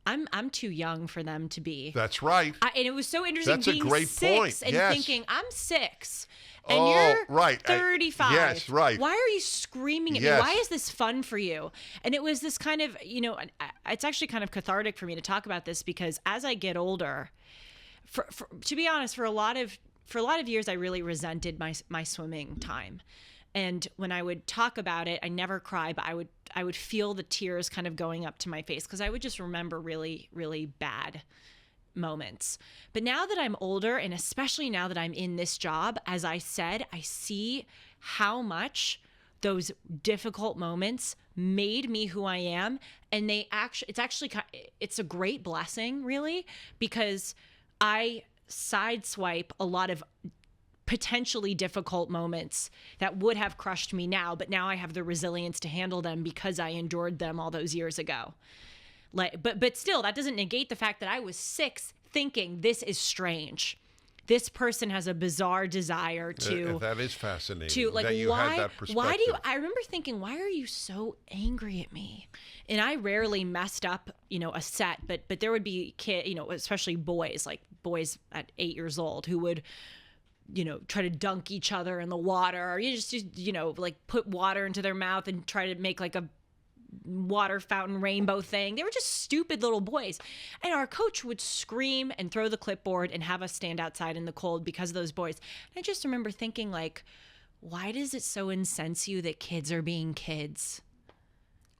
I'm too young for them to be. That's right. And it was so interesting. That's being a great 6 point. And yes. thinking, I'm 6 and you're 35. Yes, right. Why are you screaming at me? Why is this fun for you? And it was this kind of, it's actually kind of cathartic for me to talk about this because as I get older, to be honest, for a lot of years, I really resented my swimming time. And when I would talk about it, I never cry, but I would feel the tears kind of going up to my face because I would just remember really, really bad moments. But now that I'm older, and especially now that I'm in this job, as I said, I see how much those difficult moments made me who I am. And it's a great blessing, really, because I sideswipe a lot of potentially difficult moments that would have crushed me now, but now I have the resilience to handle them because I endured them all those years ago. But still, that doesn't negate the fact that I was 6 thinking this is strange. This person has a bizarre desire to. That is fascinating. That you had that perspective. I remember thinking, why are you so angry at me? And I rarely messed up, a set, but there would be especially boys at 8 years old who would, try to dunk each other in the water, or just put water into their mouth and try to make like a water fountain rainbow thing. They were just stupid little boys. And our coach would scream and throw the clipboard and have us stand outside in the cold because of those boys. And I just remember thinking, why does it so incense you that kids are being kids?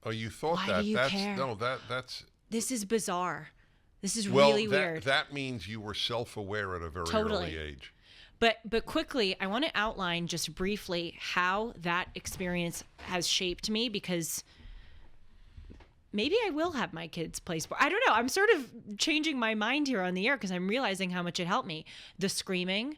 Oh, you thought why that? Do you care? No, that's. This is bizarre. This is really weird. That means you were self-aware at a very early age. But quickly, I want to outline just briefly how that experience has shaped me, because maybe I will have my kids play sport. I don't know. I'm sort of changing my mind here on the air because I'm realizing how much it helped me. The screaming.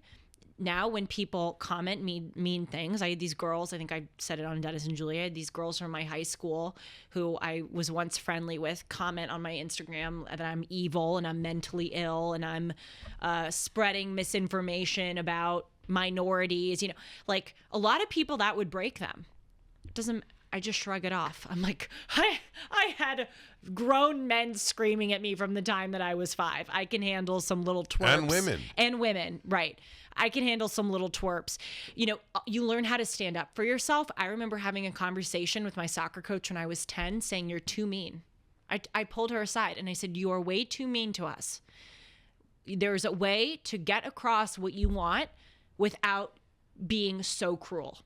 Now when people comment mean things, I had these girls, I think I said it on Dennis and Julia, I had these girls from my high school who I was once friendly with comment on my Instagram that I'm evil and I'm mentally ill and I'm spreading misinformation about minorities. A lot of people, that would break them. I just shrug it off. I'm like, I had grown men screaming at me from the time that I was 5. I can handle some little twerps. And women, right. I can handle some little twerps. You know, you learn how to stand up for yourself. I remember having a conversation with my soccer coach when I was 10 saying, you're too mean. I pulled her aside and I said, you are way too mean to us. There's a way to get across what you want without being so cruel.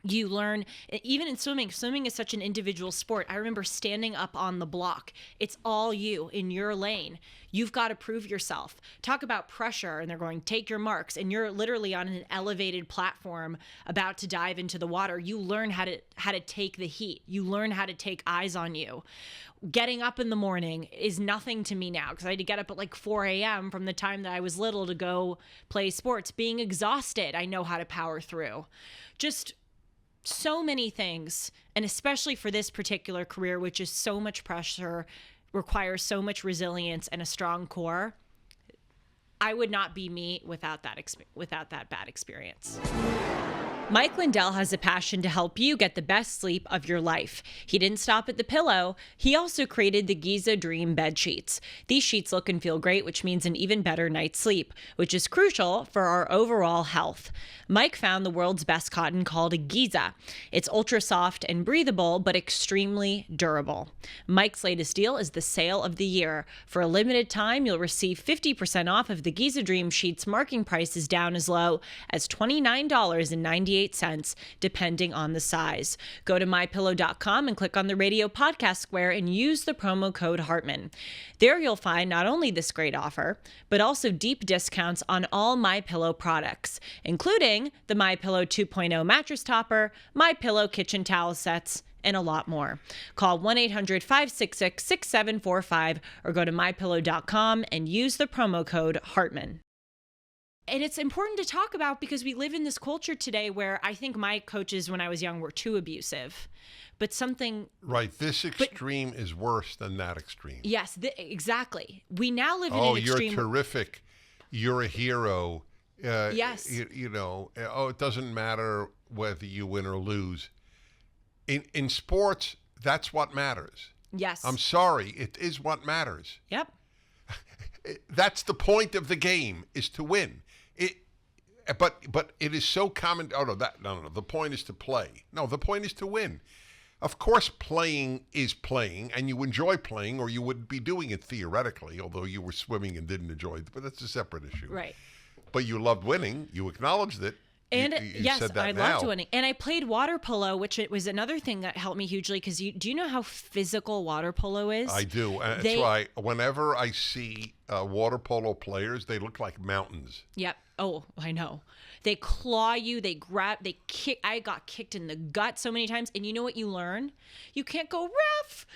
You learn, even in swimming is such an individual sport. I remember standing up on the block. It's all you in your lane. You've got to prove yourself. Talk about pressure, and they're going, take your marks, and you're literally on an elevated platform about to dive into the water. You learn how to take the heat. You learn how to take eyes on you. Getting up in the morning is nothing to me now because I had to get up at like 4 a.m. from the time that I was little to go play sports. Being exhausted, I know how to power through. Just so many things, and especially for this particular career, which is so much pressure, requires so much resilience and a strong core. I would not be me without that bad experience. Mike Lindell has a passion to help you get the best sleep of your life. He didn't stop at the pillow. He also created the Giza Dream bed sheets. These sheets look and feel great, which means an even better night's sleep, which is crucial for our overall health. Mike found the world's best cotton called a Giza. It's ultra soft and breathable, but extremely durable. Mike's latest deal is the sale of the year. For a limited time, you'll receive 50% off of the Giza Dream sheets. Marking price is down as low as $29.98, depending on the size. Go to mypillow.com and click on the radio podcast square and use the promo code Hartman. There you'll find not only this great offer, but also deep discounts on all MyPillow products, including the MyPillow 2.0 mattress topper, MyPillow kitchen towel sets, and a lot more. Call 1-800-566-6745 or go to mypillow.com and use the promo code Hartman. And it's important to talk about because we live in this culture today where I think my coaches when I was young were too abusive. But something... Right. This extreme is worse than that extreme. Yes, exactly. We now live in an extreme... Oh, you're terrific. You're a hero. Yes. You know, it doesn't matter whether you win or lose. In sports, that's what matters. Yes. I'm sorry. It is what matters. Yep. That's the point of the game, is to win. But it is so common. Oh, no. The point is to play. No, the point is to win. Of course, playing is playing, and you enjoy playing, or you wouldn't be doing it theoretically, although you were swimming and didn't enjoy it. But that's a separate issue. Right. But you loved winning. You acknowledged it. And you yes, said that I now. loved winning. And I played water polo, which it was another thing that helped me hugely. Because do you know how physical water polo is? I do. And that's why whenever I see water polo players, they look like mountains. Yep. Oh, I know. They claw you. They grab. They kick. I got kicked in the gut so many times. And you know what you learn? You can't go, ref.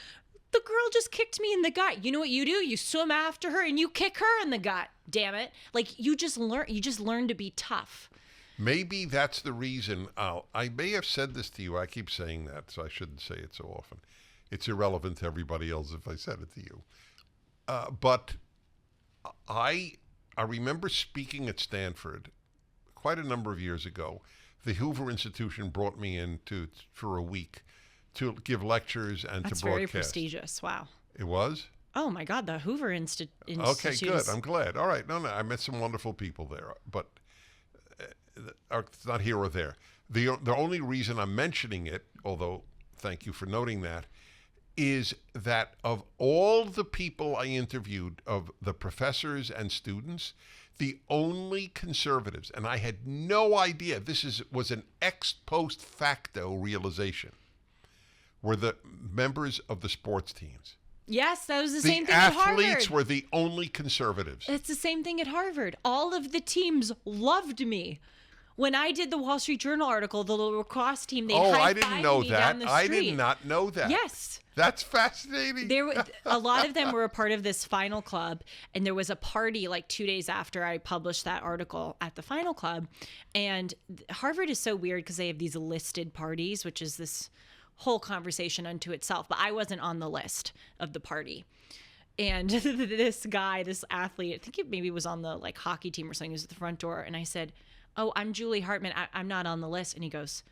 The girl just kicked me in the gut. You know what you do? You swim after her and you kick her in the gut. Damn it! Like you just learn to be tough. Maybe that's the reason. I may have said this to you. I keep saying that, so I shouldn't say it so often. It's irrelevant to everybody else if I said it to you. But I remember speaking at Stanford quite a number of years ago. The Hoover Institution brought me in for a week to give lectures and That's to broadcast. Very prestigious. Wow. It was? Oh, my God. The Hoover Institute. Okay, good. I'm glad. All right. No, I met some wonderful people there. But it's not here or there. The only reason I'm mentioning it, although thank you for noting that, is that of all the people I interviewed, of the professors and students, the only conservatives, and I had no idea, was an ex post facto realization, were the members of the sports teams. Yes, that was the same thing at Harvard. The athletes were the only conservatives. It's the same thing at Harvard. All of the teams loved me. When I did the Wall Street Journal article, the lacrosse team, they high-fived me down the street. I did not know that. Yes. That's fascinating. A lot of them were a part of this final club, and there was a party like 2 days after I published that article at the final club. And Harvard is so weird because they have these listed parties, which is this whole conversation unto itself. But I wasn't on the list of the party. And this guy, this athlete, I think it maybe was on the like hockey team or something, he was at the front door. And I said, "Oh, I'm Julie Hartman. I'm not on the list." And he goes,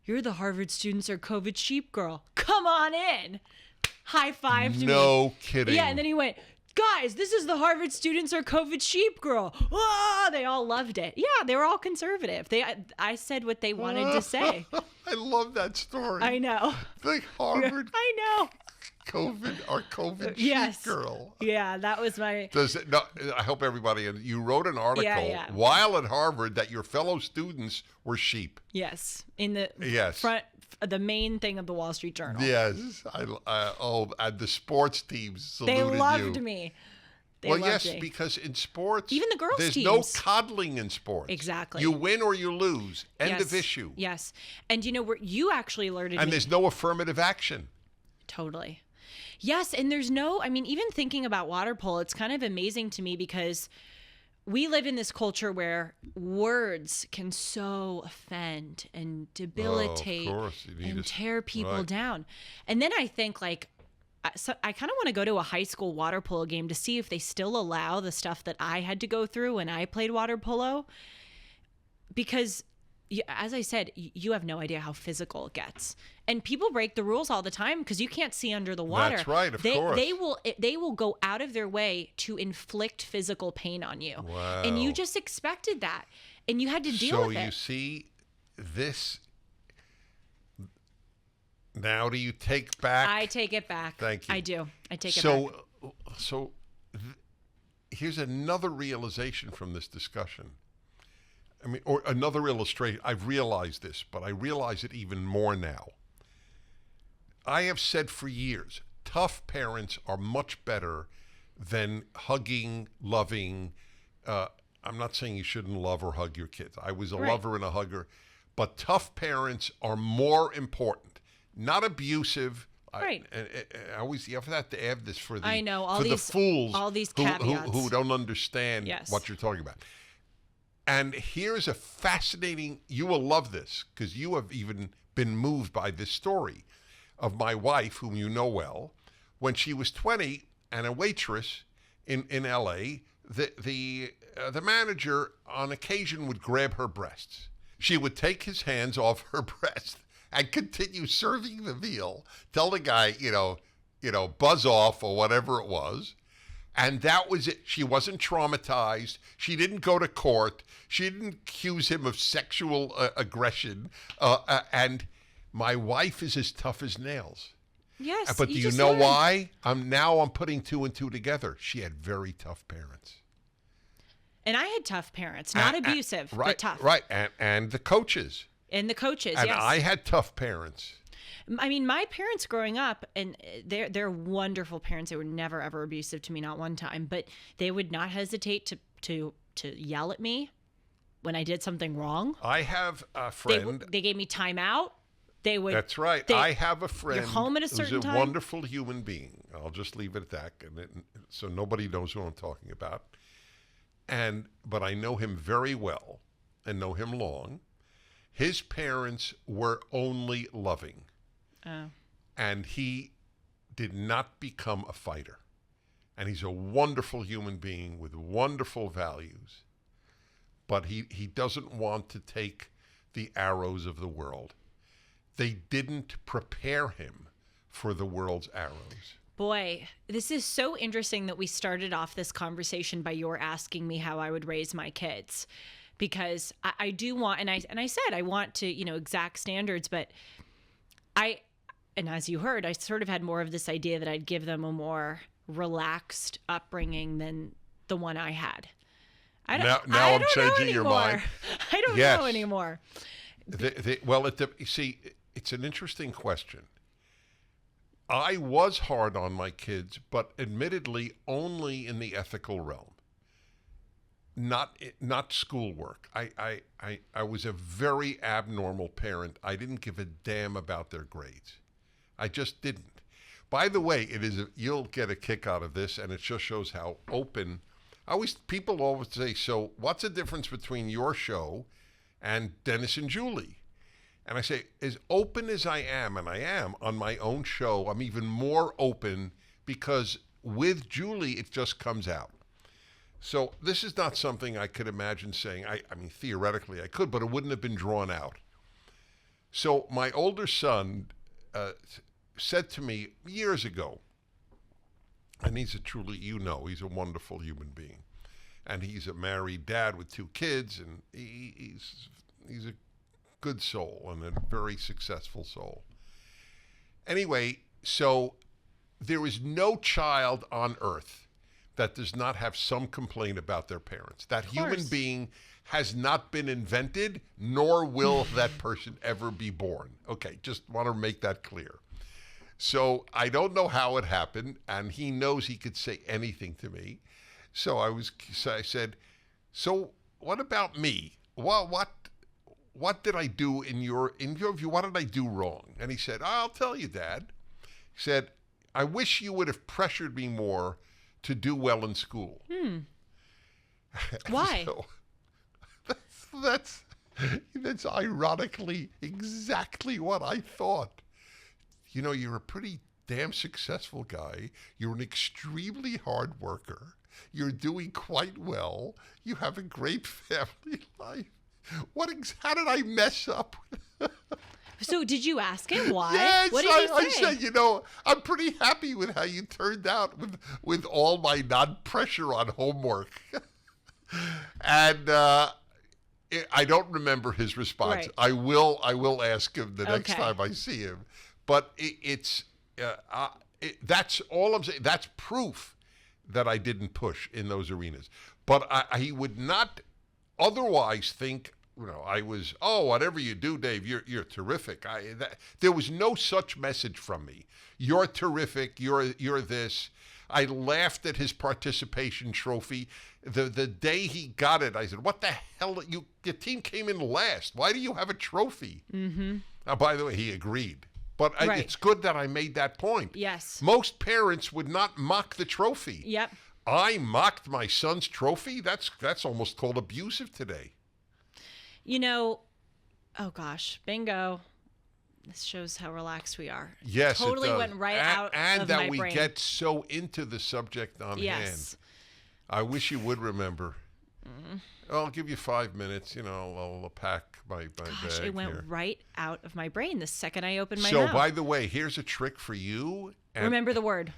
You're the Harvard students are COVID sheep girl. Come on in. High five to me. No kidding. Yeah, and then he went, guys, this is the Harvard students are COVID sheep girl. Oh, they all loved it. Yeah, they were all conservative. I said what they wanted to say. I love that story. I know. The Harvard I know. COVID Yes. sheep girl. Yeah, that was my... No, I hope everybody, you wrote an article while at Harvard that your fellow students were sheep. Yes, in the Yes. front, the main thing of the Wall Street Journal. Yes. And the sports teams saluted They loved you. me. They Well, loved yes, me. because in sports, Even the girls' there's teams. no coddling in sports. Exactly. You win or you lose. End Yes. of issue. Yes. And you know, where you actually alerted And me. there's no affirmative action. Totally. Yes, and there's no, I mean, even thinking about water polo, it's kind of amazing to me because we live in this culture where words can so offend and debilitate and tear people down. And then I think I kind of want to go to a high school water polo game to see if they still allow the stuff that I had to go through when I played water polo. Because as I said, you have no idea how physical it gets. And people break the rules all the time because you can't see under the water. That's right, of course. They will go out of their way to inflict physical pain on you. Wow. And you just expected that. And you had to deal with it. So you see this. Now do you take back? I take it back. Thank you. I do. I take it back. So here's another realization from this discussion. I mean, or another illustration. I've realized this, but I realize it even more now. I have said for years, tough parents are much better than hugging, loving. I'm not saying you shouldn't love or hug your kids. I was a lover and a hugger. But tough parents are more important. Not abusive. Right. I always you have to add this for the I know, all for these, the fools all these who caveats. don't understand Yes. what you're talking about. And here's a fascinating, you will love this because you have even been moved by this story of my wife, whom you know well. When she was 20 and a waitress in LA, the manager on occasion would grab her breasts. She would take his hands off her breast and continue serving the meal, tell the guy, buzz off or whatever it was. And that was it. She wasn't traumatized. She didn't go to court. She didn't accuse him of sexual aggression. And my wife is as tough as nails. Yes. But do you know why? I'm putting two and two together. She had very tough parents. And I had tough parents, not abusive, but tough. Right. And the coaches. And the coaches, and yes. I had tough parents. I mean, my parents growing up, and they're wonderful parents. They were never ever abusive to me, not one time. But they would not hesitate to yell at me when I did something wrong. I have a friend. They gave me time out. They would. That's right. I have a friend. You're home at a certain time. Who's a wonderful human being. I'll just leave it at that, so nobody knows who I'm talking about. But I know him very well, and know him long. His parents were only loving. Oh. And he did not become a fighter. And he's a wonderful human being with wonderful values. But he doesn't want to take the arrows of the world. They didn't prepare him for the world's arrows. Boy, this is so interesting that we started off this conversation by your asking me how I would raise my kids. Because I do want, and I said I want to, exact standards, but and as you heard, I sort of had more of this idea that I'd give them a more relaxed upbringing than the one I had. Now I'm changing your mind. I don't know anymore. See, it's an interesting question. I was hard on my kids, but admittedly only in the ethical realm. Not schoolwork. I was a very abnormal parent. I didn't give a damn about their grades. I just didn't. By the way, you'll get a kick out of this, and it just shows how open. People always say, so what's the difference between your show and Dennis and Julie? And I say, as open as I am, and I am on my own show, I'm even more open because with Julie, it just comes out. So this is not something I could imagine saying. I mean, theoretically I could, but it wouldn't have been drawn out. So my older son said to me years ago, and he's a truly, he's a wonderful human being. And he's a married dad with 2 kids, and he's a good soul and a very successful soul. Anyway, so there is no child on earth that does not have some complaint about their parents. That human being has not been invented, nor will that person ever be born. Okay, just want to make that clear. So I don't know how it happened, and he knows he could say anything to me. So I said, so what about me? Well, what did I do in your view? What did I do wrong? And he said, I'll tell you, Dad. He said, I wish you would have pressured me more to do well in school. Why? So, that's ironically exactly what I thought. You're a pretty damn successful guy. You're an extremely hard worker. You're doing quite well. You have a great family life. How did I mess up? So did you ask him why? Yes, what did he say? I said, I'm pretty happy with how you turned out with all my non-pressure on homework. And I don't remember his response. Right. I will ask him the next time I see him. But that's all I'm saying. That's proof that I didn't push in those arenas. But he would not otherwise think, I was, whatever you do, Dave, you're terrific. There was no such message from me. You're terrific. You're this. I laughed at his participation trophy. The day he got it, I said, what the hell? Your team came in last. Why do you have a trophy? Mm-hmm. Now, by the way, he agreed. But it's good that I made that point. Yes. Most parents would not mock the trophy. Yep. I mocked my son's trophy? That's almost called abusive today. Oh gosh, bingo. This shows how relaxed we are. Yes, totally it does. went right out of my brain. And that we get so into the subject on hand. I wish you would remember. I'll give you 5 minutes. I'll pack my bag. It went right out of my brain the second I opened my mouth. mouth. So, by the way, here's a trick for you. Remember the word.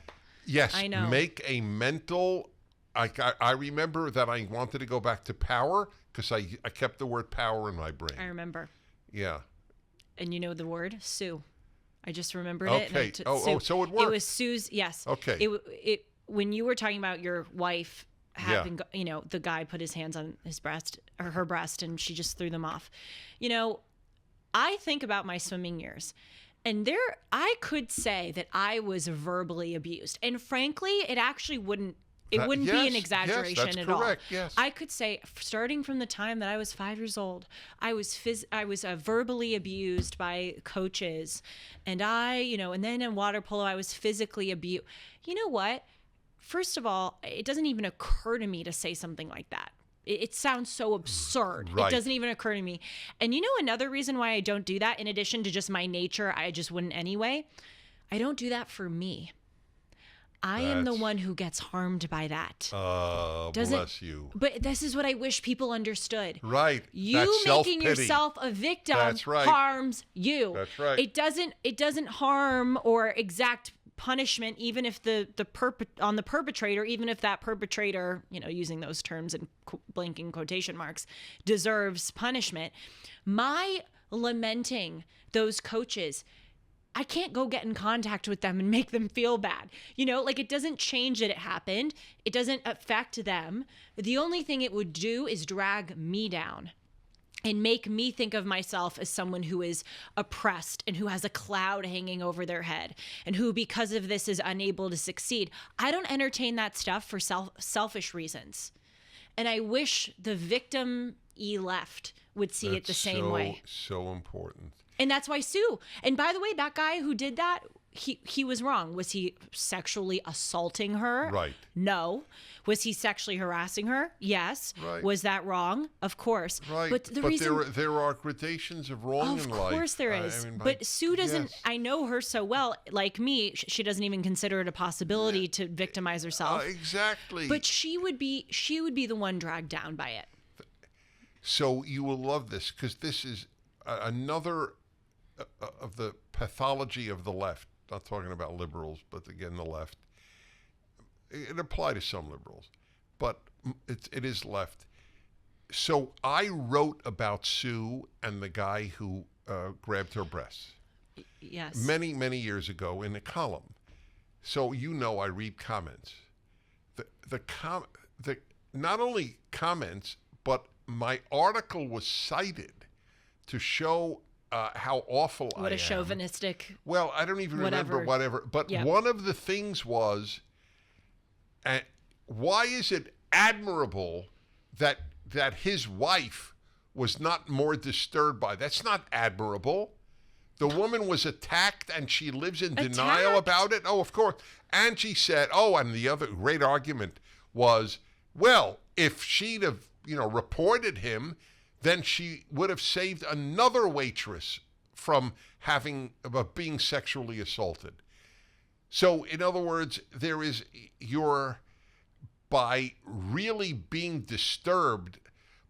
Yes. I know. Make a mental... I remember that I wanted to go back to power because I kept the word power in my brain. I remember. Yeah. And you know the word? Sue. I just remembered it. Okay. So it worked. It was Sue's, yes. Okay. It when you were talking about your wife having, the guy put his hands on his breast or her breast and she just threw them off. I think about my swimming years. And I could say that I was verbally abused. And frankly, it actually wouldn't be an exaggeration at all. Correct, yes. I could say, starting from the time that I was 5 years old, I was verbally abused by coaches, and and then in water polo, I was physically abused. You know what? First of all, it doesn't even occur to me to say something like that. It sounds so absurd. Right. It doesn't even occur to me. And another reason why I don't do that, in addition to just my nature, I just wouldn't anyway. I don't do that for me. I am the one who gets harmed by that. Bless you. But this is what I wish people understood. Right. You That's making self-pity. yourself a victim harms you. That's right. It doesn't harm or exact punishment, even if on the perpetrator, even if that perpetrator, using those terms and blanking quotation marks, deserves punishment. My lamenting those coaches, I can't go get in contact with them and make them feel bad. It doesn't change that it happened. It doesn't affect them. The only thing it would do is drag me down and make me think of myself as someone who is oppressed and who has a cloud hanging over their head and who, because of this, is unable to succeed. I don't entertain that stuff for selfish reasons. And I wish the victim-y left would see it the same way. So important. And that's why Sue. And by the way, that guy who did that, he was wrong. Was he sexually assaulting her? Right. No. Was he sexually harassing her? Yes. Right. Was that wrong? Of course. Right. But there are gradations of wrong in life. Of course there is. But Sue doesn't. Yes. I know her so well. Like me, she doesn't even consider it a possibility to victimize herself. Exactly. But she would be the one dragged down by it. So you will love this because this is another pathology of the left. Not talking about liberals, but again, the left. It applied to some liberals, but it is left. So I wrote about Sue and the guy who grabbed her breasts. Yes. Many, many years ago in a column. So I read comments. The not only comments, but my article was cited to show how awful I am. What a chauvinistic. Well, I don't even remember whatever. But one of the things was, why is it admirable that his wife was not more disturbed by? That's not admirable. The woman was attacked and she lives in denial about it. Oh, of course. And she said, and the other great argument was, well, if she'd have, reported him, then she would have saved another waitress from being sexually assaulted. So, in other words, there is by really being disturbed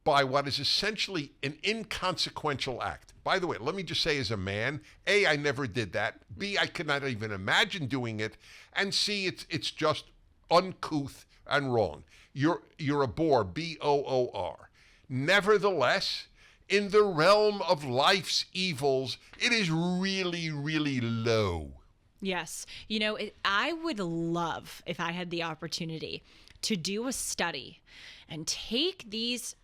by what is essentially an inconsequential act. By the way, let me just say as a man, A, I never did that. B, I could not even imagine doing it. And C, it's just uncouth and wrong. You're a bore, B-O-O-R. Nevertheless, in the realm of life's evils, it is really, really low. Yes. I would love, if I had the opportunity, to do a study and take these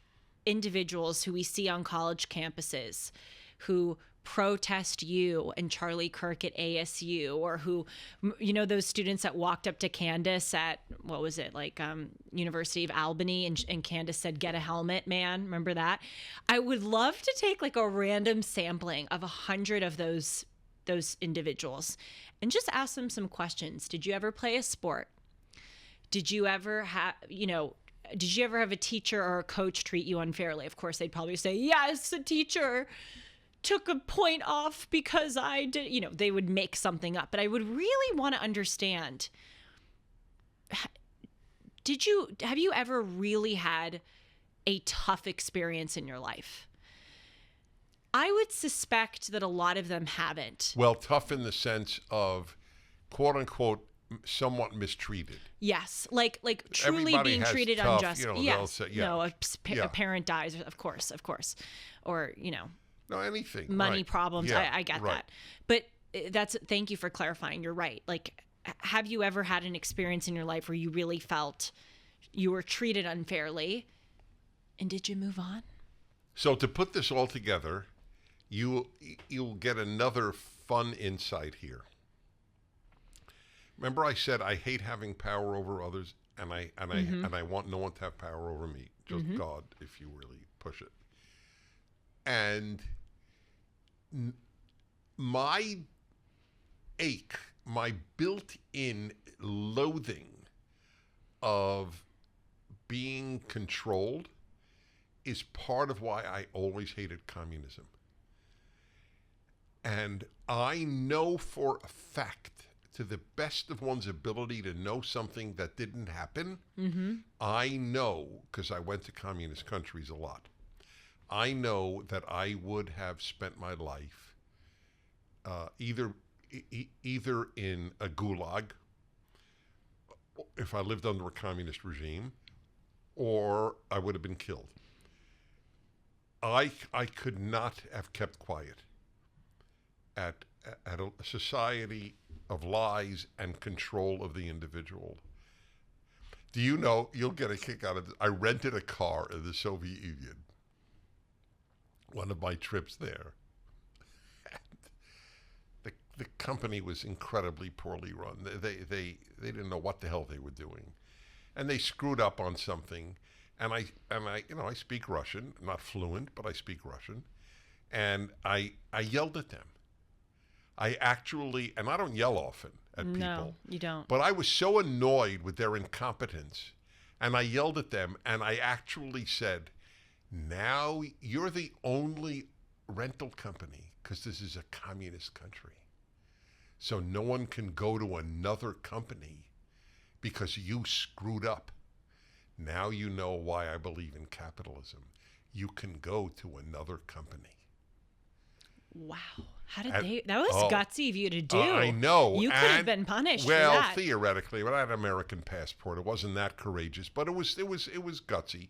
individuals who we see on college campuses who protest you and Charlie Kirk at ASU, or who, those students that walked up to Candace at, what was it, University of Albany, and Candace said, "Get a helmet, man." Remember that? I would love to take a random sampling of 100 of those individuals and just ask them some questions. Did you ever play a sport? Did you ever have a teacher or a coach treat you unfairly? Of course, they'd probably say, yes, the teacher took a point off because I did, they would make something up. But I would really want to understand, have you ever really had a tough experience in your life? I would suspect that a lot of them haven't. Well, tough in the sense of, quote unquote, somewhat mistreated. Yes, like truly Everybody being treated tough, unjustly. Yes, say, yeah. No, a parent dies, of course, or no, anything, money right. problems. Yeah, I get right. that, but thank you for clarifying. You're right. Have you ever had an experience in your life where you really felt you were treated unfairly, and did you move on? So to put this all together, you'll get another fun insight here. Remember, I said I hate having power over others, and I want no one to have power over me. Just God, if you really push it. And my ache, my built-in loathing of being controlled is part of why I always hated communism. And I know for a fact, to the best of one's ability to know something that didn't happen, I know, because I went to communist countries a lot, I know that I would have spent my life either in a gulag, if I lived under a communist regime, or I would have been killed. I could not have kept quiet at a society of lies and control of the individual. Do you know, you'll get a kick out of this. I rented a car in the Soviet Union, one of my trips there. And the company was incredibly poorly run. They didn't know what the hell they were doing. And they screwed up on something. And I speak Russian, not fluent, but I speak Russian. And I yelled at them. I actually, and I don't yell often at people. No, you don't. But I was so annoyed with their incompetence, and I yelled at them, and I actually said, now you're the only rental company, because this is a communist country. So no one can go to another company because you screwed up. Now you know why I believe in capitalism. You can go to another company. Wow. How did And- they? That was gutsy of you to do. I know. You could have been punished Well, for that. theoretically, but I had an American passport. It wasn't that courageous, but it was gutsy.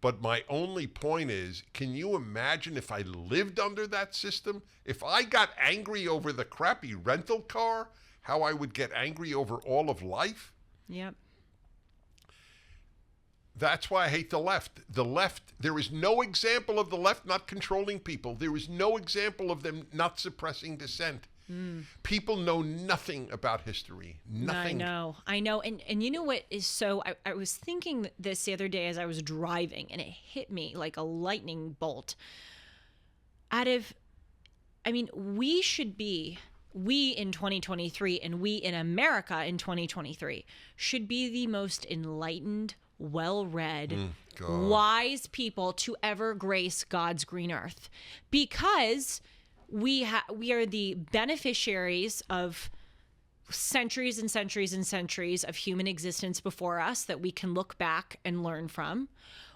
But my only point is, can you imagine if I lived under that system? If I got angry over the crappy rental car, how I would get angry over all of life? Yep. That's why I hate the left. The left, there is no example of the left not controlling people. There is no example of them not suppressing dissent. People know nothing about history. Nothing. I know. And you know what is so, I was thinking this the other day as I was driving, and it hit me like a lightning bolt. We in 2023 and we in America in 2023 should be the most enlightened, well-read, wise people to ever grace God's green earth, because we are the beneficiaries of centuries and centuries and centuries of human existence before us that we can look back and learn from.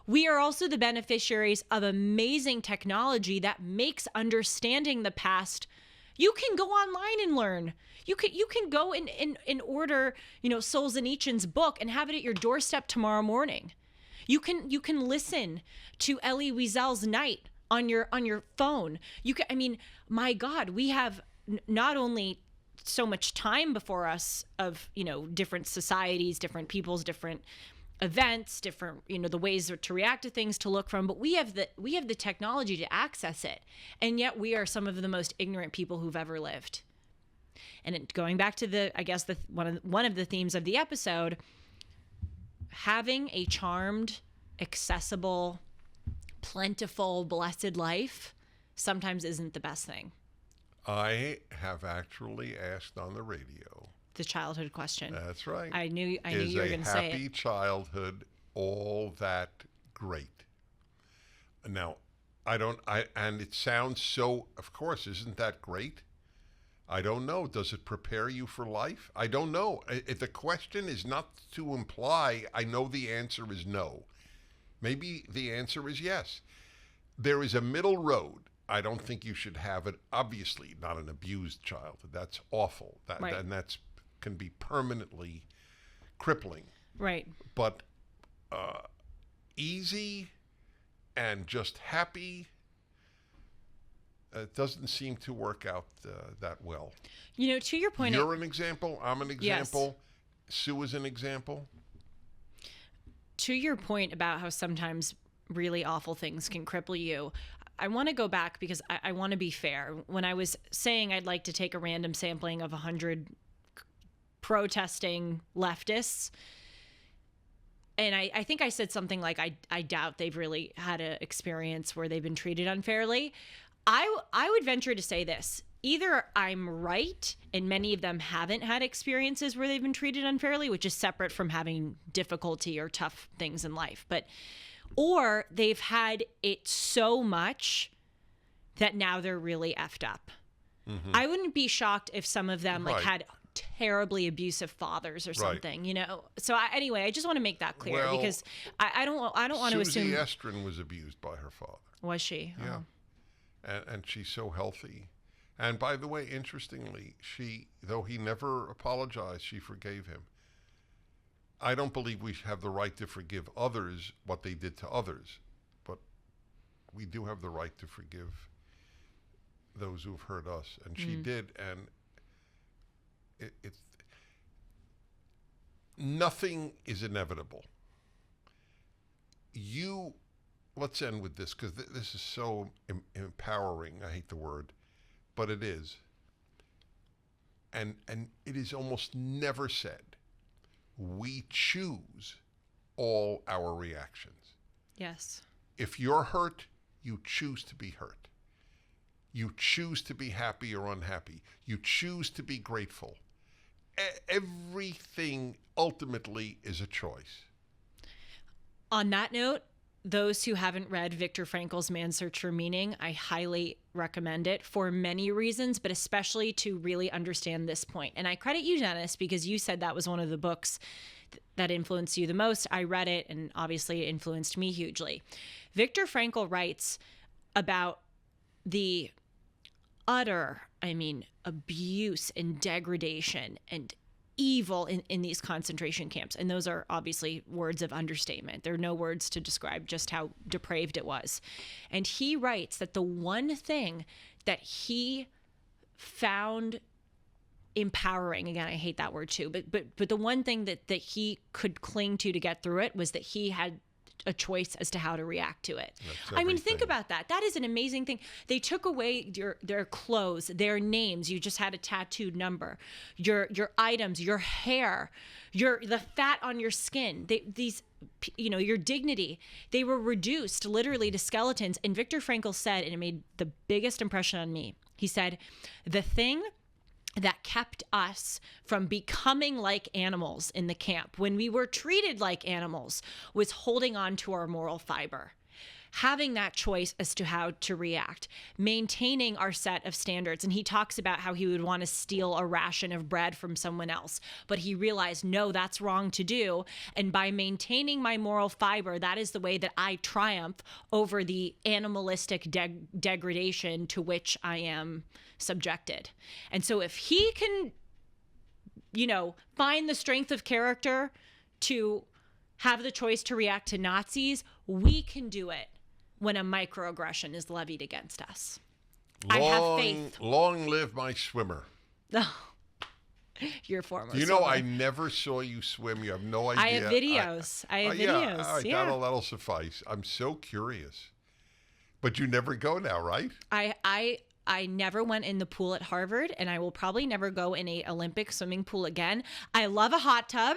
We are also the beneficiaries of amazing technology that makes understanding the past. You can go online and learn. You can go and order, Solzhenitsyn's book and have it at your doorstep tomorrow morning. You can listen to Elie Wiesel's Night on your phone. My God, we have not only so much time before us of, different societies, different peoples, different events, different, the ways to react to things to look from, but we have the technology to access it. And yet we are some of the most ignorant people who've ever lived. And going back to one of the themes of the episode, having a charmed, accessible, plentiful, blessed life sometimes isn't the best thing. I have actually asked on the radio. The childhood question. That's right. I knew you were going to say it. Is a happy childhood all that great? Now, and it sounds so, of course, isn't that great? I don't know. Does it prepare you for life? I don't know. The question is not to imply I know the answer is no. Maybe the answer is yes. There is a middle road. I don't think you should have it. Obviously, not an abused childhood. That's awful. Right. And that's can be permanently crippling. Right. But easy and just happy, it doesn't seem to work out that well. To your point, you're an example. I'm an example. Yes. Sue is an example. To your point about how sometimes really awful things can cripple you, I want to go back because I want to be fair. When I was saying I'd like to take a random sampling of 100 protesting leftists, and I think I said something like, I doubt they've really had an experience where they've been treated unfairly. I would venture to say this. Either I'm right and many of them haven't had experiences where they've been treated unfairly, which is separate from having difficulty or tough things in life, or they've had it so much that now they're really effed up. Mm-hmm. I wouldn't be shocked if some of them had terribly abusive fathers or something, So anyway, I just want to make that clear because I don't want to assume. Susie Estrin was abused by her father. Was she? Yeah. Oh. And she's so healthy. And by the way, interestingly, though he never apologized, she forgave him. I don't believe we have the right to forgive others what they did to others, but we do have the right to forgive those who've hurt us. And she did, and nothing is inevitable. Let's end with this, because this is so empowering. I hate the word, but it is. And it is almost never said. We choose all our reactions. Yes. If you're hurt, you choose to be hurt. You choose to be happy or unhappy. You choose to be grateful. Everything ultimately is a choice. On that note, those who haven't read Viktor Frankl's Man's Search for Meaning, I highly recommend it for many reasons, but especially to really understand this point. And I credit you, Dennis, because you said that was one of the books that influenced you the most. I read it, and obviously it influenced me hugely. Viktor Frankl writes about the utter, abuse and degradation and evil in these concentration camps. And those are obviously words of understatement. There are no words to describe just how depraved it was. And he writes that the one thing that he found empowering, again, I hate that word too, but the one thing that he could cling to get through it was that he had a choice as to how to react to it. Think about that. That is an amazing thing. They took away their clothes, their names. You just had a tattooed number, your items, your hair, the fat on your skin. Your dignity. They were reduced literally to skeletons. And Viktor Frankl said, and it made the biggest impression on me. He said, the thing that kept us from becoming like animals in the camp when we were treated like animals was holding on to our moral fiber, having that choice as to how to react, maintaining our set of standards. And he talks about how he would want to steal a ration of bread from someone else, but he realized, no, that's wrong to do. And by maintaining my moral fiber, that is the way that I triumph over the animalistic degradation to which I am subjected. And so if he can, find the strength of character to have the choice to react to Nazis, we can do it when a microaggression is levied against us. I have faith. Long live my swimmer. Your former Do you know I never saw you swim? You have no idea. I have videos. I have videos. All right, that'll suffice. I'm so curious. But you never go now, right? I never went in the pool at Harvard, and I will probably never go in a Olympic swimming pool again. I love a hot tub,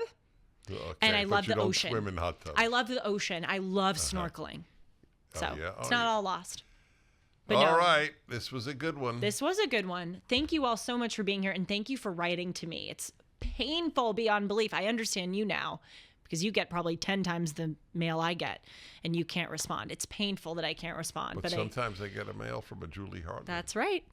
and I love the ocean. Swim in hot tubs. I love the ocean. I love snorkeling. So it's not all lost. But all right. This was a good one. This was a good one. Thank you all so much for being here, and thank you for writing to me. It's painful beyond belief. I understand you now because you get probably 10 times the mail I get, and you can't respond. It's painful that I can't respond. But sometimes I get a mail from a Julie Hartman. That's right.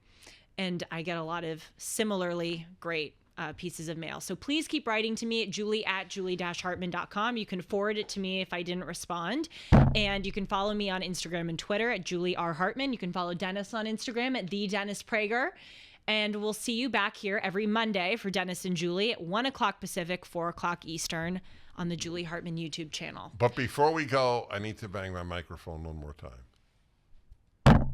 And I get a lot of similarly great pieces of mail. So please keep writing to me at julie@julie-hartman.com. You can forward it to me if I didn't respond. And you can follow me on Instagram and Twitter at Julie R. Hartman. You can follow Dennis on Instagram at the Dennis Prager. And we'll see you back here every Monday for Dennis and Julie at 1 o'clock Pacific, 4 o'clock Eastern on the Julie Hartman YouTube channel. But before we go, I need to bang my microphone one more time.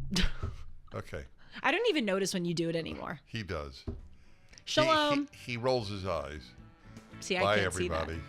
Okay. I don't even notice when you do it anymore. He does. Shalom. He rolls his eyes. See, I Bye, can't see that. everybody.